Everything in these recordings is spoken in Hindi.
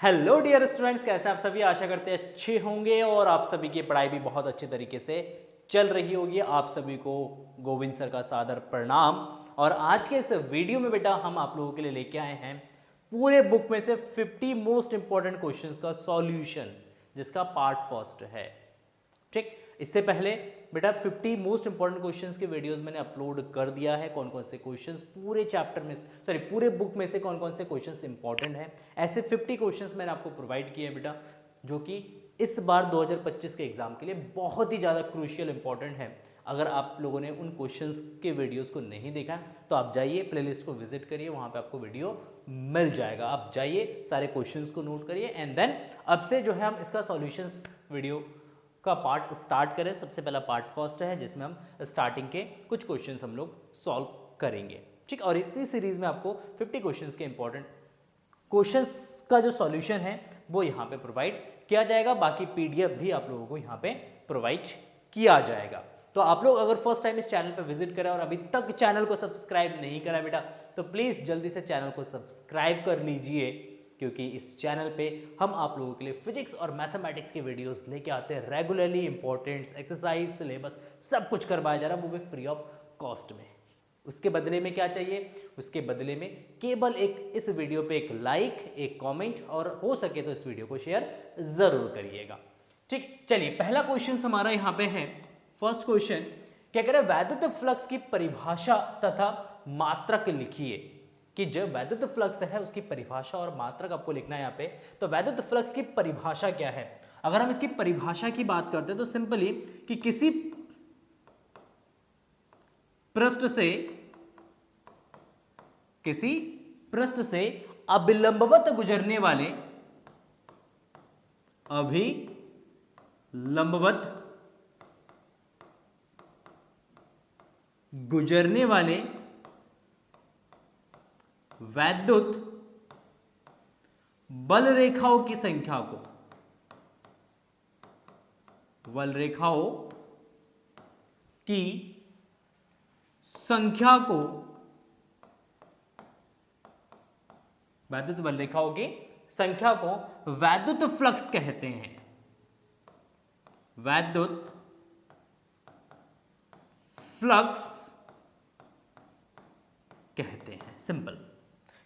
हेलो डियर स्टूडेंट्स, कैसे आप सभी? आशा करते हैं अच्छे होंगे और आप सभी की पढ़ाई भी बहुत अच्छे तरीके से चल रही होगी। आप सभी को गोविंद सर का सादर प्रणाम। और आज के इस वीडियो में बेटा हम आप लोगों के लिए लेके आए हैं पूरे बुक में से 50 मोस्ट इंपॉर्टेंट क्वेश्चंस का सॉल्यूशन, जिसका पार्ट फर्स्ट है। ठीक, इससे पहले बेटा 50 मोस्ट इंपॉर्टेंट क्वेश्चंस के वीडियोस मैंने अपलोड कर दिया है। कौन कौन से क्वेश्चंस पूरे चैप्टर में, सॉरी पूरे बुक में से कौन कौन से क्वेश्चंस इंपॉर्टेंट हैं, ऐसे 50 क्वेश्चंस मैंने आपको प्रोवाइड किए हैं बेटा, जो कि इस बार 2025 के एग्जाम के लिए बहुत ही ज़्यादा क्रूशियल इंपॉर्टेंट है। अगर आप लोगों ने उन क्वेश्चंस के वीडियोस को नहीं देखा तो आप जाइए प्लेलिस्ट को विजिट करिए, वहाँ पे आपको वीडियो मिल जाएगा। आप जाइए, सारे क्वेश्चंस को नोट करिए एंड देन अब से जो है हम इसका सॉल्यूशंस वीडियो का पार्ट स्टार्ट करें। सबसे पहला पार्ट फर्स्ट है, जिसमें हम स्टार्टिंग के कुछ क्वेश्चंस हम लोग सॉल्व करेंगे। ठीक, और इसी सीरीज में आपको 50 क्वेश्चंस के इंपॉर्टेंट क्वेश्चंस का जो सॉल्यूशन है वो यहाँ पे प्रोवाइड किया जाएगा। बाकी पीडीएफ भी आप लोगों को यहाँ पे प्रोवाइड किया जाएगा। तो आप लोग अगर फर्स्ट टाइम इस चैनल पर विजिट करें और अभी तक चैनल को सब्सक्राइब नहीं करा बेटा, तो प्लीज़ जल्दी से चैनल को सब्सक्राइब कर लीजिए, क्योंकि इस चैनल पे हम आप लोगों के लिए फिजिक्स और मैथमेटिक्स के वीडियोस लेके आते हैं रेगुलरली। इंपॉर्टेंट्स, एक्सरसाइज, सिलेबस सब कुछ करवाया जा रहा है, वो भी फ्री ऑफ कॉस्ट में। उसके बदले में क्या चाहिए? उसके बदले में केवल एक इस वीडियो पे एक लाइक, एक कमेंट और हो सके तो इस वीडियो को शेयर जरूर करिएगा। ठीक, चलिए पहला क्वेश्चन हमारा यहाँ पे है। फर्स्ट क्वेश्चन क्या कह रहा है? वैद्युत फ्लक्स की परिभाषा तथा मात्रक लिखिए। कि जो वैद्युत फ्लक्स है उसकी परिभाषा और मात्रक आपको लिखना है यहाँ पे। तो वैद्युत फ्लक्स की परिभाषा क्या है? अगर हम इसकी परिभाषा की बात करते हैं तो सिंपली कि किसी पृष्ठ से अभिलंबवत गुजरने वाले वैद्युत बल रेखाओं की संख्या को वैद्युत बल रेखाओं की संख्या को वैद्युत फ्लक्स कहते हैं। वैद्युत फ्लक्स कहते हैं। सिंपल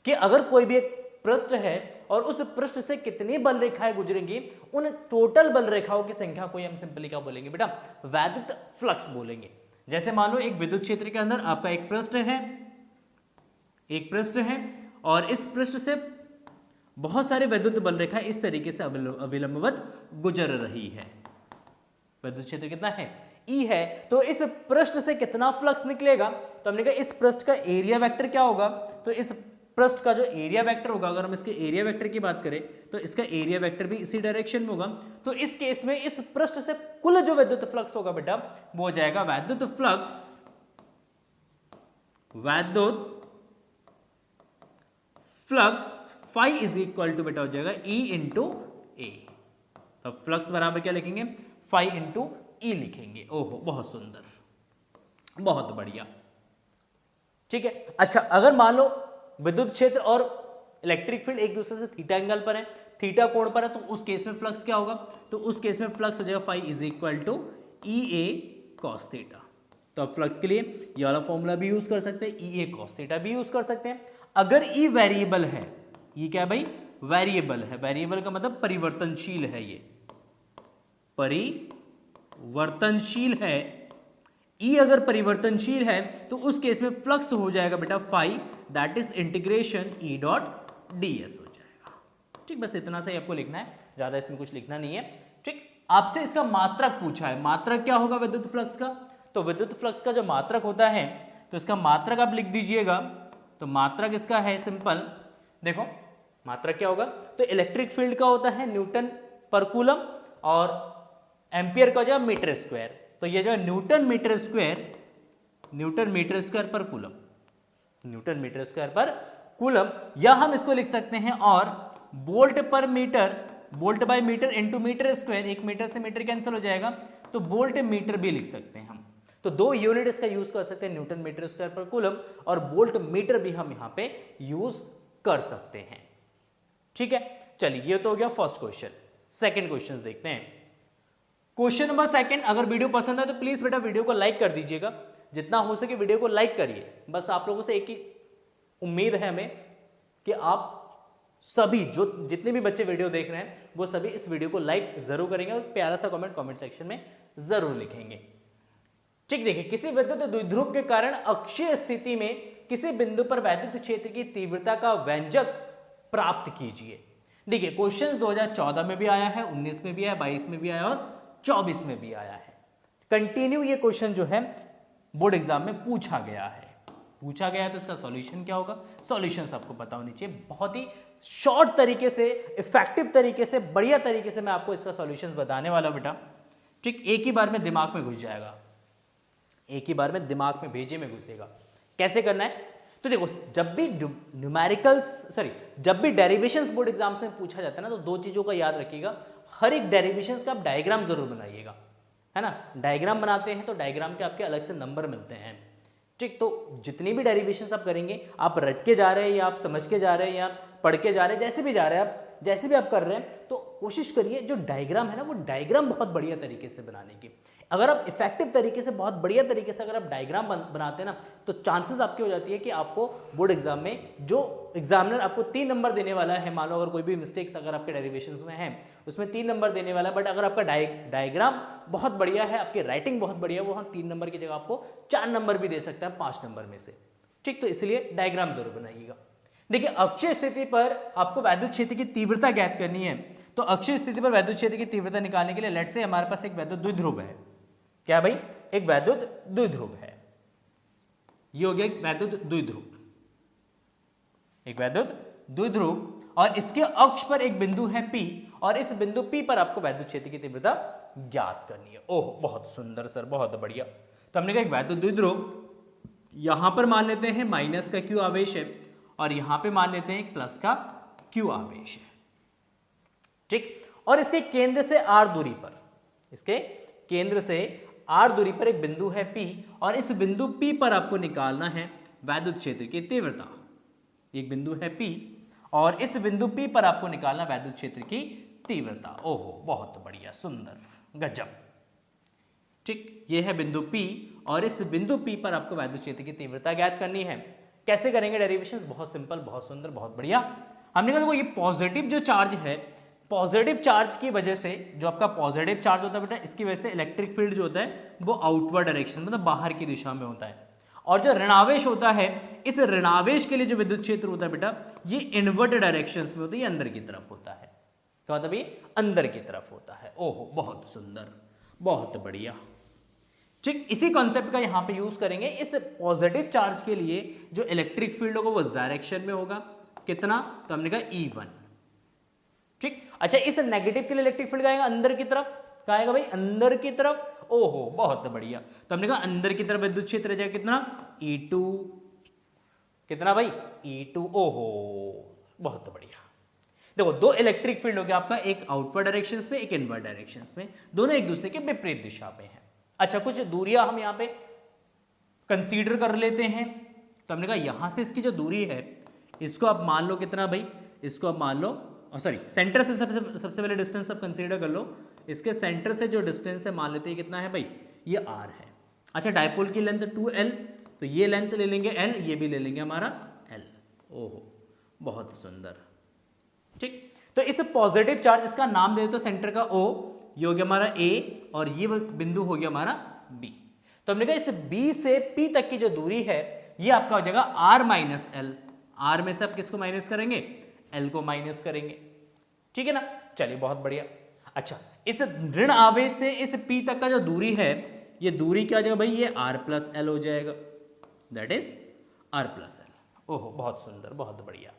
कि अगर कोई भी एक पृष्ठ है और उस पृष्ठ से कितनी बल रेखाएं गुजरेंगी, उन टोटल बल रेखाओं की संख्या को हम सिंपली क्या बोलेंगे बेटा? वैद्युत फ्लक्स बोलेंगे। जैसे मान लो एक विद्युत क्षेत्र के अंदर आपका एक पृष्ठ है और इस पृष्ठ से बहुत सारे वैद्युत बल रेखाएं इस तरीके से अभिलंबवत गुजर रही है। विद्युत क्षेत्र कितना है? E है। तो इस पृष्ठ से कितना फ्लक्स निकलेगा? तो हमने कहा इस पृष्ठ का एरिया वेक्टर क्या होगा? तो इस पृष्ठ का जो एरिया वेक्टर होगा, अगर हम इसके एरिया वेक्टर की बात करें तो इसका एरिया वेक्टर भी इसी डायरेक्शन में होगा। तो इस केस में इस पृष्ठ से कुल जो विद्युत फ्लक्स होगा बेटा, वो हो जाएगा वैद्युत flux phi is equal to बेटा हो जाएगा E इंटू ए। तो फ्लक्स बराबर क्या लिखेंगे? फाई इंटू ई लिखेंगे। ओहो, बहुत सुंदर, बहुत बढ़िया। ठीक है। अच्छा, अगर मान लो विद्युत क्षेत्र और इलेक्ट्रिक फील्ड एक दूसरे से थीटा एंगल पर है, थीटा कोण पर है, तो उस केस में फ्लक्स क्या होगा? तो उस केस में फ्लक्स हो जाएगा phi is equal to E A cos theta. तो अब फ्लक्स के लिए ये वाला फॉर्मूला भी यूज कर सकते हैं, ई ए कॉस थीटा भी यूज कर सकते हैं। अगर ई वेरिएबल है, ये क्या है भाई? वेरिएबल है। वेरिएबल का मतलब परिवर्तनशील है। ये परिवर्तनशील है। E अगर परिवर्तनशील है तो उस केस में फ्लक्स हो जाएगा बेटा phi, that is integration E dot ds हो जाएगा। ठीक, बस इतना सा ही आपको लिखना है, ज्यादा इसमें कुछ लिखना नहीं है। ठीक, आपसे इसका मात्रक पूछा है। मात्रक क्या होगा विद्युत फ्लक्स का? तो विद्युत फ्लक्स का जो मात्रक होता है, तो इसका मात्रक आप लिख दीजिएगा। तो मात्रक इसका है सिंपल, देखो मात्रक क्या होगा? तो इलेक्ट्रिक फील्ड का होता है न्यूटन पर कूलम और एम्पियर का हो जाएगा मीटर स्क्वायर। तो ये जो है न्यूटन मीटर स्क्वायर पर कूलम, या हम इसको लिख सकते हैं और volt by meter into meter square. एक मीटर से मीटर कैंसिल हो जाएगा, तो वोल्ट मीटर भी लिख सकते हैं हम। तो दो यूनिट इसका यूज कर सकते हैं, न्यूटन मीटर स्क्वायर पर कूलम और वोल्ट मीटर भी हम यहाँ पे यूज कर सकते हैं। ठीक है, चलिए ये तो हो गया फर्स्ट क्वेश्चन। सेकंड क्वेश्चन देखते हैं। क्वेश्चन नंबर सेकंड, अगर वीडियो पसंद है तो प्लीज बेटा वीडियो को लाइक कर दीजिएगा, जितना हो सके वीडियो को लाइक करिए। बस आप लोगों से एक ही उम्मीद है हमें कि आप सभी जो जितने भी बच्चे वीडियो देख रहे हैं वो सभी इस वीडियो को लाइक जरूर करेंगे और प्यारा सा कमेंट सेक्शन में जरूर लिखेंगे। ठीक, देखिए किसी विद्युत द्विध्रुव के कारण अक्षीय स्थिति में किसी बिंदु पर वैद्युत क्षेत्र की तीव्रता का व्यंजक प्राप्त कीजिए। देखिए क्वेश्चन 2014 में भी आया है, 19 में भी आया, 22 में भी आया और 24 में भी आया है। कंटिन्यू ये क्वेश्चन जो है बोर्ड एग्जाम में पूछा गया है तो इसका सॉल्यूशन क्या होगा, सॉल्यूशन आपको पता होनी चाहिए। बहुत ही शॉर्ट तरीके से, इफेक्टिव तरीके से, बढ़िया तरीके से मैं आपको इसका सॉल्यूशन बताने वाला हूं बेटा। ठीक, एक ही बार में दिमाग में घुस जाएगा, एक ही बार में दिमाग में भेजे में घुसेगा। कैसे करना है तो देखो, जब भी जब भी डेरिवेशंस बोर्ड एग्जाम्स में पूछा जाता है ना, तो दो चीजों का याद रखिएगा। हर एक डेरिवेशंस का आप डायग्राम जरूर बनाइएगा, है ना। डायग्राम बनाते हैं तो डायग्राम के आपके अलग से नंबर मिलते हैं। ठीक, तो जितनी भी डेरिवेशंस आप करेंगे, आप रट के जा रहे हैं या आप समझ के जा रहे हैं या पढ़ के जा रहे हैं, जैसे भी जा रहे हैं आप, जैसे भी आप कर रहे हैं, तो कोशिश करिए जो डायग्राम है ना वो डायग्राम बहुत बढ़िया तरीके से बनाने की। अगर आप इफेक्टिव तरीके से, बहुत बढ़िया तरीके से अगर आप डायग्राम बनाते हैं ना, तो चांसेस आपकी हो जाती है कि आपको बोर्ड एग्जाम में जो एग्जामिनर आपको 3 नंबर देने वाला है, मान लो अगर कोई भी मिस्टेक्स अगर आपके डेरिवेशंस में है उसमें 3 नंबर देने वाला है, बट अगर आपका डायग्राम बहुत बढ़िया है, आपकी राइटिंग बहुत बढ़िया है, वो 3 नंबर की जगह आपको 4 नंबर भी दे सकता है 5 नंबर में से। ठीक, तो इसलिए डायग्राम जरूर बनाइएगा। देखिए अक्षीय स्थिति पर आपको वैद्युत क्षेत्र की तीव्रता ज्ञात करनी है, तो अक्षीय स्थिति पर वैद्युत क्षेत्र की तीव्रता निकालने के लिए लेट्स से हमारे पास एक वैद्युत द्विध्रुव है। क्या भाई, एक वैद्युत द्विध्रुव है। ये हो गया एक वैद्युत द्विध्रुव, एक वैद्युत द्विध्रुव, और इसके अक्ष पर एक बिंदु है P, और इस बिंदु P पर आपको वैद्युत क्षेत्र की तीव्रता ज्ञात करनी है। ओह बहुत सुंदर सर, बहुत बढ़िया। तो हमने कहा एक वैद्युत द्विध्रुव, यहां पर मान लेते हैं माइनस का Q आवेश है और यहां पे मान लेते हैं एक प्लस का Q आवेश है। ठीक, और इसके केंद्र से R दूरी पर, इसके केंद्र से R दूरी पर एक बिंदु है P, और इस बिंदु P पर आपको निकालना है वैद्युत क्षेत्र की तीव्रता। एक बिंदु है P और इस बिंदु P पर आपको निकालना वैद्युत क्षेत्र की तीव्रता। ओहो बहुत बढ़िया, सुंदर, गजब। ठीक, ये है बिंदु P और इस बिंदु P पर आपको वैद्युत क्षेत्र की तीव्रता ज्ञात करनी है। कैसे करेंगे डेरिवेशंस, बहुत सिंपल, बहुत सुंदर, बहुत बढ़िया। हमने कहा ये पॉजिटिव जो चार्ज है, पॉजिटिव चार्ज की वजह से, जो आपका पॉजिटिव चार्ज होता है बेटा, इसकी वजह से इलेक्ट्रिक फील्ड जो होता है वो आउटवर्ड डायरेक्शन, मतलब बाहर की दिशा में होता है। और जो ऋणावेश होता है, इस ऋणावेश के लिए जो विद्युत क्षेत्र होता है बेटा, ये इनवर्ट डायरेक्शंस में होता है, ये अंदर की तरफ होता है। क्या होता है भाई, अंदर की तरफ होता है। ओहो बहुत सुंदर, बहुत बढ़िया। ठीक, इसी कॉन्सेप्ट का यहां पे यूज करेंगे। इस पॉजिटिव चार्ज के लिए जो इलेक्ट्रिक फील्ड होगा वो इस डायरेक्शन में होगा, कितना, तो हमने कहा E1। ठीक, अच्छा इस नेगेटिव के लिए इलेक्ट्रिक फील्ड आएगा अंदर की तरफ, कहाँ आएगा भाई, अंदर की तरफ। ओहो बहुत बढ़िया। तो हमने कहा अंदर की तरफ विद्युत क्षेत्र रह जाएगा कितना, E2, कितना भाई, E2। ओहो बहुत बढ़िया। देखो दो इलेक्ट्रिक फील्ड हो गया आपका, एक आउटवर्ड डायरेक्शंस में, एक इनवर्ड डायरेक्शंस में, दोनों एक दूसरे के विपरीत दिशा में है। अच्छा कुछ दूरियां हम यहाँ पे कंसीडर कर लेते हैं। तो हमने कहा यहां से इसकी जो दूरी है, इसको आप मान लो कितना भाई, इसको आप मान लो, सॉरी सेंटर से सबसे पहले डिस्टेंस आप कंसीडर कर लो। इसके सेंटर से जो डिस्टेंस है मान लेते हैं कितना है भाई, ये r है। अच्छा डायपोल की लेंथ 2l, तो ये लेंथ ले लेंगे l, ये भी ले लेंगे हमारा l। ओहो बहुत सुंदर। ठीक, तो इस पॉजिटिव चार्ज, इसका नाम दे दो सेंटर का O, ये हो गया हमारा A और ये बिंदु हो गया हमारा B। तो हमने कहा इस B से P तक की जो दूरी है ये आपका हो जाएगा R माइनस L। R में से आप किसको माइनस करेंगे, L को माइनस करेंगे। ठीक है ना, चलिए बहुत बढ़िया। अच्छा इस ऋण आवेश से इस P तक का जो दूरी है, ये दूरी क्या हो जाएगा भाई, ये R प्लस L हो जाएगा, that is R plus L। ओहो बहुत सुंदर, बहुत बढ़िया,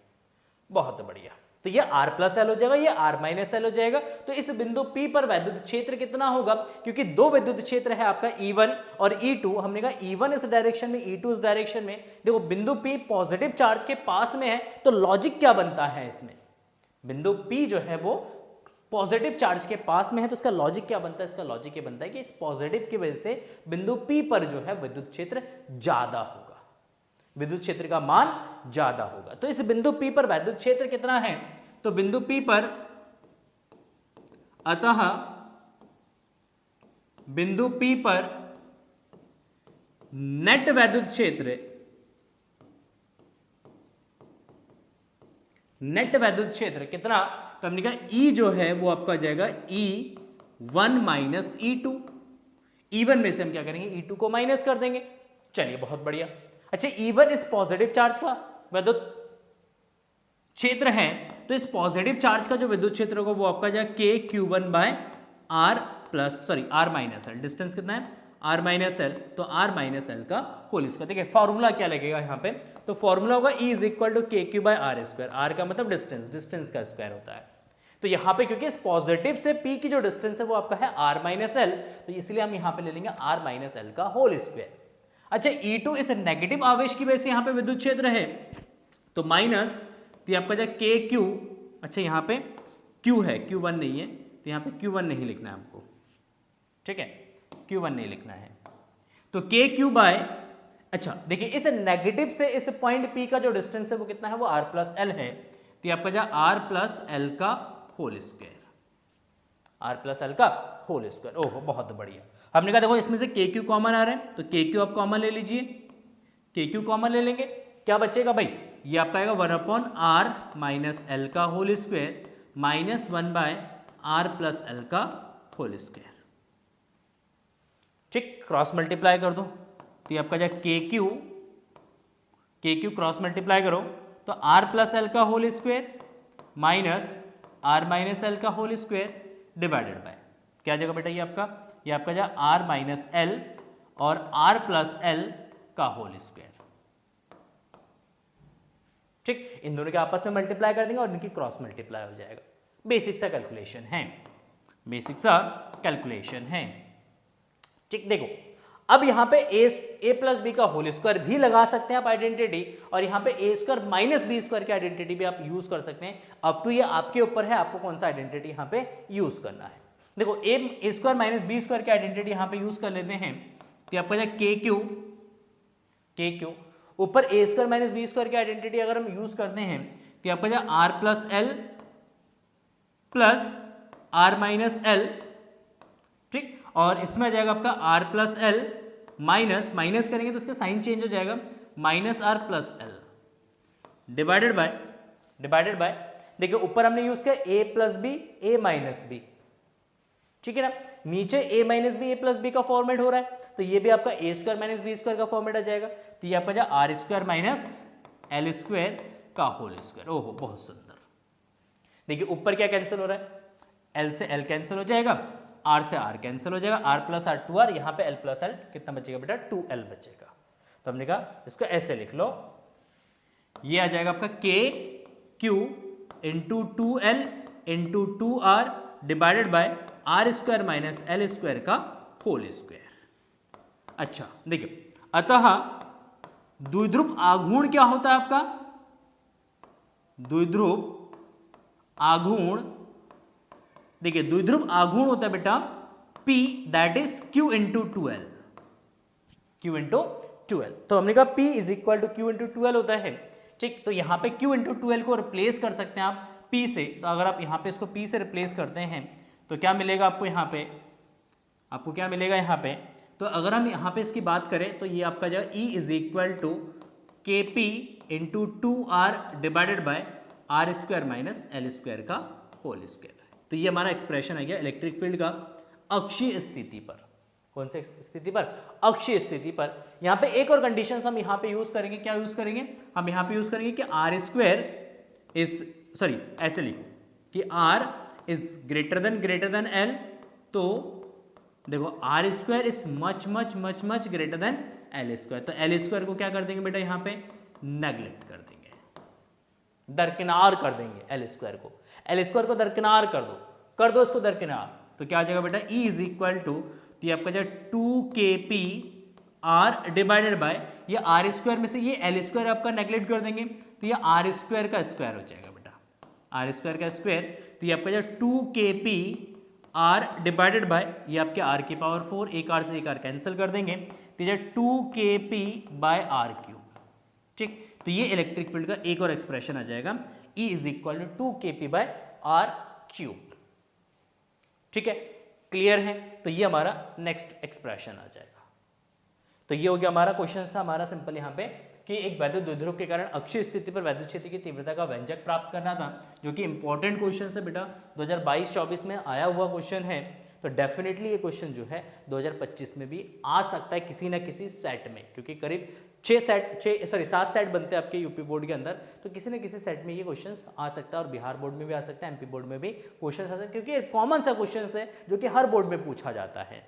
बहुत बढ़िया। तो ये R प्लस L हो जाएगा, ये R माइनस L हो जाएगा। तो इस बिंदु P पर वैद्युत क्षेत्र कितना होगा, क्योंकि दो विद्युत क्षेत्र है आपका E1 और E2। हमने कहा E1 इस डायरेक्शन में, E2 इस डायरेक्शन में। देखो बिंदु P पॉजिटिव चार्ज के पास में है, तो लॉजिक क्या बनता है इसमें, बिंदु P जो है वो पॉजिटिव चार्ज के पास में है, तो इसका लॉजिक क्या बनता है, इसका लॉजिक ये बनता है कि इस पॉजिटिव की वजह से बिंदु P पर जो है विद्युत क्षेत्र ज्यादा होगा, विद्युत क्षेत्र का मान ज्यादा होगा। तो इस बिंदु P पर वैद्युत क्षेत्र कितना है, तो बिंदु P पर, अतः बिंदु P पर नेट वैद्युत क्षेत्र, नेट वैद्युत क्षेत्र कितना, तो हमने कहा E जो है वो आपका आ जाएगा E1 माइनस E2। E1 में से हम क्या करेंगे, E2 को माइनस कर देंगे। चलिए बहुत बढ़िया। अच्छा, E1 इस पॉजिटिव चार्ज का विद्युत क्षेत्र है, तो इस पॉजिटिव चार्ज का जो विद्युत क्षेत्र होगा वो आपका जाएगा KQ1 by R plus sorry R minus L. Distance कितना है, R माइनस एल, तो R माइनस एल का होल स्क्वायर। देखिए फॉर्मूला क्या लगेगा यहाँ पे, तो फॉर्मूला होगा E is equal to KQ by R square. R का मतलब डिस्टेंस, डिस्टेंस का स्क्वायर होता है। तो यहाँ पे क्योंकि इस पॉजिटिव से P की जो डिस्टेंस है वो आपका है R माइनस एल, तो इसलिए हम यहाँ पे ले लेंगे R माइनस एल का होल स्क्वायर। अच्छा, E2 इस नेगेटिव आवेश की वजह से यहाँ पे विद्युत क्षेत्र है, तो माइनस, तो आपका जाए KQ। अच्छा, यहाँ पे Q है, Q1 नहीं है, तो यहाँ पे Q1 नहीं लिखना है हमको, ठीक है, Q1 नहीं लिखना है, तो KQ बाय, अच्छा देखिए इस नेगेटिव से इस पॉइंट P का जो डिस्टेंस है वो कितना है, वो R प्लस एल है, तो आपका जा R प्लस एल का whole square, R plus L का होल स्क्वायर। ओहो बहुत बढ़िया। हमने कहा देखो इसमें से KQ कॉमन आ रहा है, तो KQ आप कॉमन ले लीजिए, KQ कॉमन ले लेंगे, क्या बचेगा भाई, ये आपका आएगा 1/R माइनस एल का whole square minus 1/R plus L का होल स्क्वायर। ठीक, क्रॉस मल्टीप्लाई कर दो, तो ये आपका जाए KQ क्रॉस मल्टीप्लाई करो तो R प्लस एल का whole square minus R minus L का होल स्क्वायर डिवाइडेड बाय, क्या जगह बेटा ये आपका जाए R माइनस एल और R प्लस एल का होल स्क्वायर। ठीक, इन दोनों के आपस में मल्टीप्लाई कर देंगे और इनकी क्रॉस मल्टीप्लाई हो जाएगा। बेसिक सा कैलकुलेशन है, बेसिक सा कैलकुलेशन है। ठीक, देखो अब यहाँ पे a प्लस बी का होल स्क्वायर भी लगा सकते हैं आप आइडेंटिटी, और यहाँ पे a square minus B square की आइडेंटिटी भी आप यूज कर सकते हैं। अब तो ये आपके ऊपर है, आपको कौन सा आइडेंटिटी यहाँ पे यूज करना है। देखो a square minus B square की आइडेंटिटी यहाँ पे यूज कर लेते हैं, तो आपका KQ ऊपर a square minus B square की आइडेंटिटी अगर हम यूज करते हैं, तो आपका जाए R plus L plus R minus L, ठीक, और इसमें आ जाएगा आपका R plus L minus, minus करेंगे तो उसका साइन चेंज हो जाएगा, minus R plus L divided by, देखिए ऊपर हमने यूज किया a plus B a minus B, ठीक है ना, नीचे a minus B a plus B का फॉर्मेट हो रहा है, तो ये भी आपका a square minus B square का फॉर्मेट आ जाएगा, तो ये आपका जा R square minus L square का होल स्क्वायर। ओहो बहुत सुंदर। देखिए ऊपर क्या कैंसिल हो रहा है, L से L कैंसिल हो जाएगा, R से R कैंसिल हो जाएगा, R प्लस R 2R, यहाँ पे L प्लस L कितना बचेगा बेटा 2L बचेगा। तो हमने कहा इसको ऐसे लिख लो, ये आ जाएगा आपका KQ into 2L into 2R divided by R square minus L square का होल स्क्वायर। अच्छा देखिए, अतः द्विध्रुव आघूर्ण क्या होता है आपका, द्विध्रुव आघूर्ण, देखिए द्विध्रुव आघूर्ण होता है बेटा P that is Q into 2L, Q into 2L। तो हमने कहा P is equal to Q into 2L होता है। ठीक, तो यहाँ पे Q इंटू 2L को रिप्लेस कर सकते हैं आप P से, तो अगर आप यहाँ पे इसको P से रिप्लेस करते हैं तो क्या मिलेगा आपको यहाँ पे, आपको क्या मिलेगा यहाँ पे, तो अगर हम यहाँ पे इसकी बात करें तो ये आपका जो E is equal to KP into 2R divided by R square minus L square का होल स्क्वायर। तो ये हमारा एक्सप्रेशन है क्या इलेक्ट्रिक फील्ड का अक्षीय स्थिति पर। कौन से स्थिति पर, अक्षीय स्थिति पर। यहाँ पे एक और कंडीशन हम यहाँ पे यूज करेंगे, क्या यूज करेंगे, हम यहाँ पे यूज करेंगे कि R स्क्वायर इज, सॉरी ऐसे लिखो कि R is greater than L, तो देखो R square is much much much much greater than L square, तो L स्क्वायर को क्या कर देंगे बेटा यहाँ पे नेग्लेक्ट कर देंगे, दरकिनार कर देंगे L स्क्वायर को, L स्क्वायर को दरकिनार कर दो इसको दरकिनार, तो क्या आ जाएगा बेटा E इज इक्वल टू, तो ये आपका जाए 2KP R डिवाइडेड बाय, ये R स्क्वायर में से ये L स्क्वायर आपका नेग्लेक्ट कर देंगे, तो ये R स्क्वायर का स्क्वायर हो जाएगा बेटा, R स्क्वायर का स्क्वायर, तो ये आपका जाए 2KP R डिवाइडेड बाय, ये आपके R की पावर 4, एक R से एक R कैंसिल कर देंगे, तो ये 2KP बाय R क्यूब। ठीक, तो ये इलेक्ट्रिक फील्ड का एक और एक्सप्रेशन आ जाएगा, E is equal to 2kp/r³। ठीक है, क्लियर है? तो ये हमारा नेक्स्ट एक्सप्रेशन आ जाएगा। तो ये हो गया हमारा क्वेश्चन था हमारा सिंपल यहाँ पे कि एक वैद्युत द्विध्रुव के कारण अक्षीय स्थिति पर वैद्युत क्षेत्र की तीव्रता का व्यंजक प्राप्त करना था, जो कि इंपॉर्टेंट क्वेश्चन है बेटा, 2022-24 में आया हुआ क्वेश्चन है। तो डेफिनेटली ये क्वेश्चन जो है 2025 में भी आ सकता है किसी ना किसी सेट में, क्योंकि करीब 7 सेट बनते हैं आपके यूपी बोर्ड के अंदर, तो किसी न किसी सेट में ये क्वेश्चंस आ सकता है, और बिहार बोर्ड में भी आ सकता है, एमपी बोर्ड में भी क्वेश्चंस आ सकते हैं, क्योंकि कॉमन सा क्वेश्चंस है जो कि हर बोर्ड में पूछा जाता है,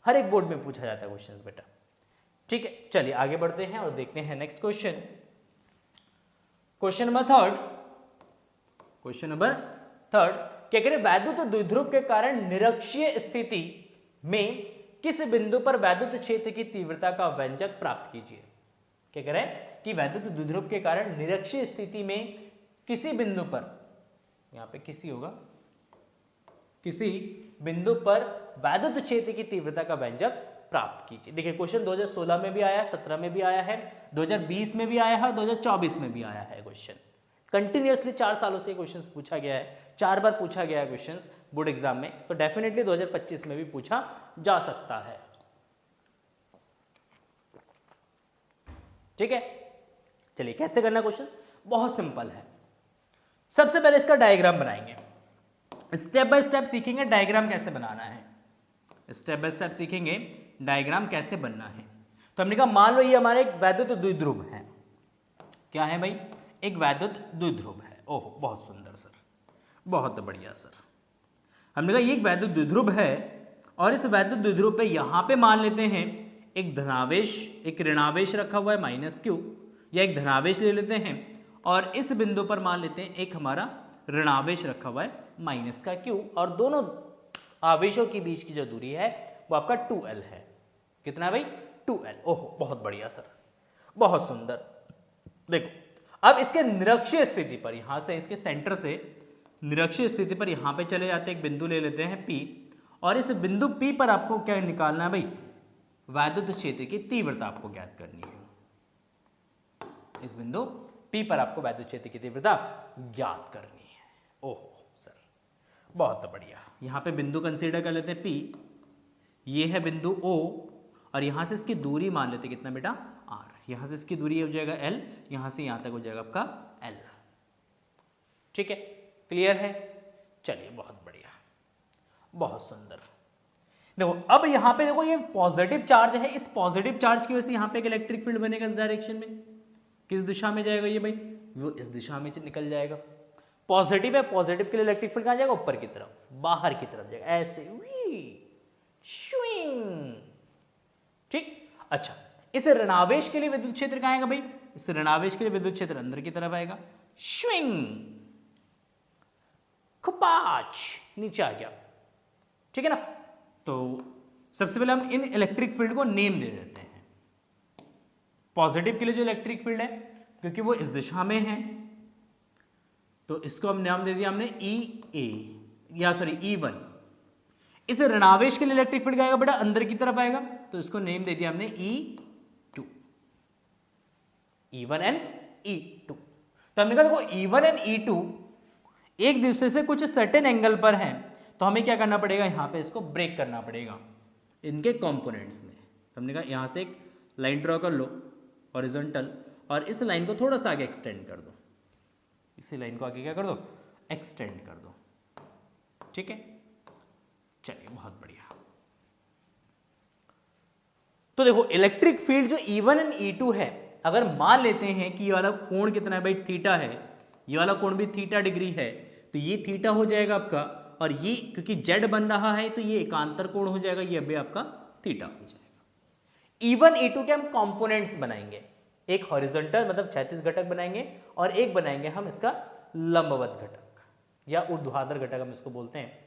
हर एक बोर्ड में पूछा जाता है क्वेश्चंस बेटा। ठीक है, चलिए आगे बढ़ते हैं और देखते हैं next question. Question number third क्या करें, वैद्युत द्विध्रुव के कारण निरक्षीय स्थिति में किस बिंदु पर वैद्युत क्षेत्र की तीव्रता का व्यंजक प्राप्त कीजिए। क्या करें कि वैद्युत द्विध्रुव के कारण निरक्षीय स्थिति में किसी बिंदु पर, यहां पे किसी होगा, किसी बिंदु पर वैद्युत क्षेत्र की तीव्रता का व्यंजक प्राप्त कीजिए। देखिए क्वेश्चन 2016 में भी आया है, 17 में भी आया है, 2020 में भी आया है, 2024 में भी आया है क्वेश्चन। कंटिन्यूअसली 4 सालों से क्वेश्चन पूछा गया है, 4 बार पूछा गया है क्वेश्चन बोर्ड एग्जाम में, तो डेफिनेटली 2025 में भी पूछा जा सकता है। ठीक है, चलिए कैसे करना क्वेश्चन, बहुत सिंपल है। सबसे पहले इसका डायग्राम बनाएंगे, स्टेप बाय स्टेप सीखेंगे डायग्राम कैसे बनाना है, स्टेप बाय स्टेप सीखेंगे डायग्राम कैसे बनना है। तो हमने कहा मान लो ये हमारे एक वैद्युत द्विध्रुव है, क्या है भाई, एक वैद्युत द्विध्रुव है। ओह बहुत सुंदर सर, बहुत बढ़िया सर। हमने कहा ये एक वैद्युत द्विध्रुव है, और इस वैद्युत द्विध्रुव पे यहां पे मान लेते हैं एक धनावेश, एक ऋणावेश रखा हुआ है -q, या एक धनावेश ले लेते हैं, और इस बिंदु पर मान लेते हैं एक हमारा ऋणावेश रखा हुआ है -q, और दोनों आवेशों के बीच की जो दूरी है वो आपका 2l है। कितना भाई, 2l। ओहो बहुत बढ़िया सर, बहुत सुंदर। देखो अब इसके निरक्षीय स्थिति पर, यहां से इसके सेंटर से निरक्षीय स्थिति पर यहां पे चले जाते हैं, एक बिंदु ले लेते हैं P, और इस बिंदु P पर आपको क्या निकालना है भाई, वैद्युत क्षेत्र की तीव्रता आपको ज्ञात करनी है। इस बिंदु P पर आपको वैद्युत क्षेत्र की तीव्रता ज्ञात करनी है। ओहो सर बहुत बढ़िया। यहां पे बिंदु कंसीडर कर लेते हैं P, ये है बिंदु O, और यहां से इसकी दूरी मान लेते कितना बेटा, R। यहां से इसकी दूरी हो जाएगा L, यहां से यहां तक हो जाएगा आपका L। ठीक है, क्लियर है? चलिए बहुत बढ़िया, बहुत सुंदर। देखो अब यहां पे देखो ये पॉजिटिव चार्ज है, इस पॉजिटिव चार्ज की वजह से यहां पे एक इलेक्ट्रिक फील्ड बनेगा इस डायरेक्शन में। किस दिशा में जाएगा ये भाई, वो इस दिशा में निकल जाएगा। पॉजिटिव है, पॉजिटिव के लिए इलेक्ट्रिक फील्ड कहां जाएगा, ऊपर की तरफ, बाहर की तरफ जाएगा, ऐसे स्विंग। ठीक, अच्छा इस ऋणावेश के लिए विद्युत क्षेत्र कहां आएगा भाई, इस ऋणावेश के लिए विद्युत क्षेत्र अंदर की तरफ आएगा, स्विंग, खुपाच, नीचे आ गया। ठीक है ना, तो सबसे पहले हम इन इलेक्ट्रिक फील्ड को नेम दे देते हैं। पॉजिटिव के लिए जो इलेक्ट्रिक फील्ड है, क्योंकि वो इस दिशा में है, तो इसको हम नाम दे दिया हमने EA, या सॉरी E1। इस ऋणावेश के लिए इलेक्ट्रिक फील्ड आएगा बेटा अंदर की तरफ आएगा, तो इसको नेम दे दिया हमने E2, E1 एंड E2। तो हमने कहा देखो E1 एंड E2 एक दूसरे से कुछ सर्टेन एंगल पर हैं, तो हमें क्या करना पड़ेगा, यहां पे इसको ब्रेक करना पड़ेगा इनके कंपोनेंट्स में। तो हमने कहा यहां से एक लाइन ड्रॉ कर लो हॉरिजॉन्टल, और इस लाइन को थोड़ा सा आगे एक्सटेंड कर दो, इसी लाइन को आगे क्या कर दो, एक्सटेंड कर दो। ठीक है, चलिए बहुत बढ़िया। तो देखो इलेक्ट्रिक फील्ड जो E1 एंड E2 है, अगर मान लेते हैं कि ये वाला कोण कितना है भाई, थीटा है, ये वाला कोण भी थीटा डिग्री है, तो ये थीटा हो जाएगा आपका, और ये क्योंकि जेड बन रहा है तो ये एकांतर कोण हो जाएगा, ये भी आपका थीटा हो जाएगा। E1 E2 के हम कंपोनेंट्स बनाएंगे, एक हॉरिजॉन्टल मतलब क्षैतिज घटक बनाएंगे, और एक बनाएंगे हम इसका लंबवत घटक या ऊर्ध्वाधर घटक हम इसको बोलते हैं।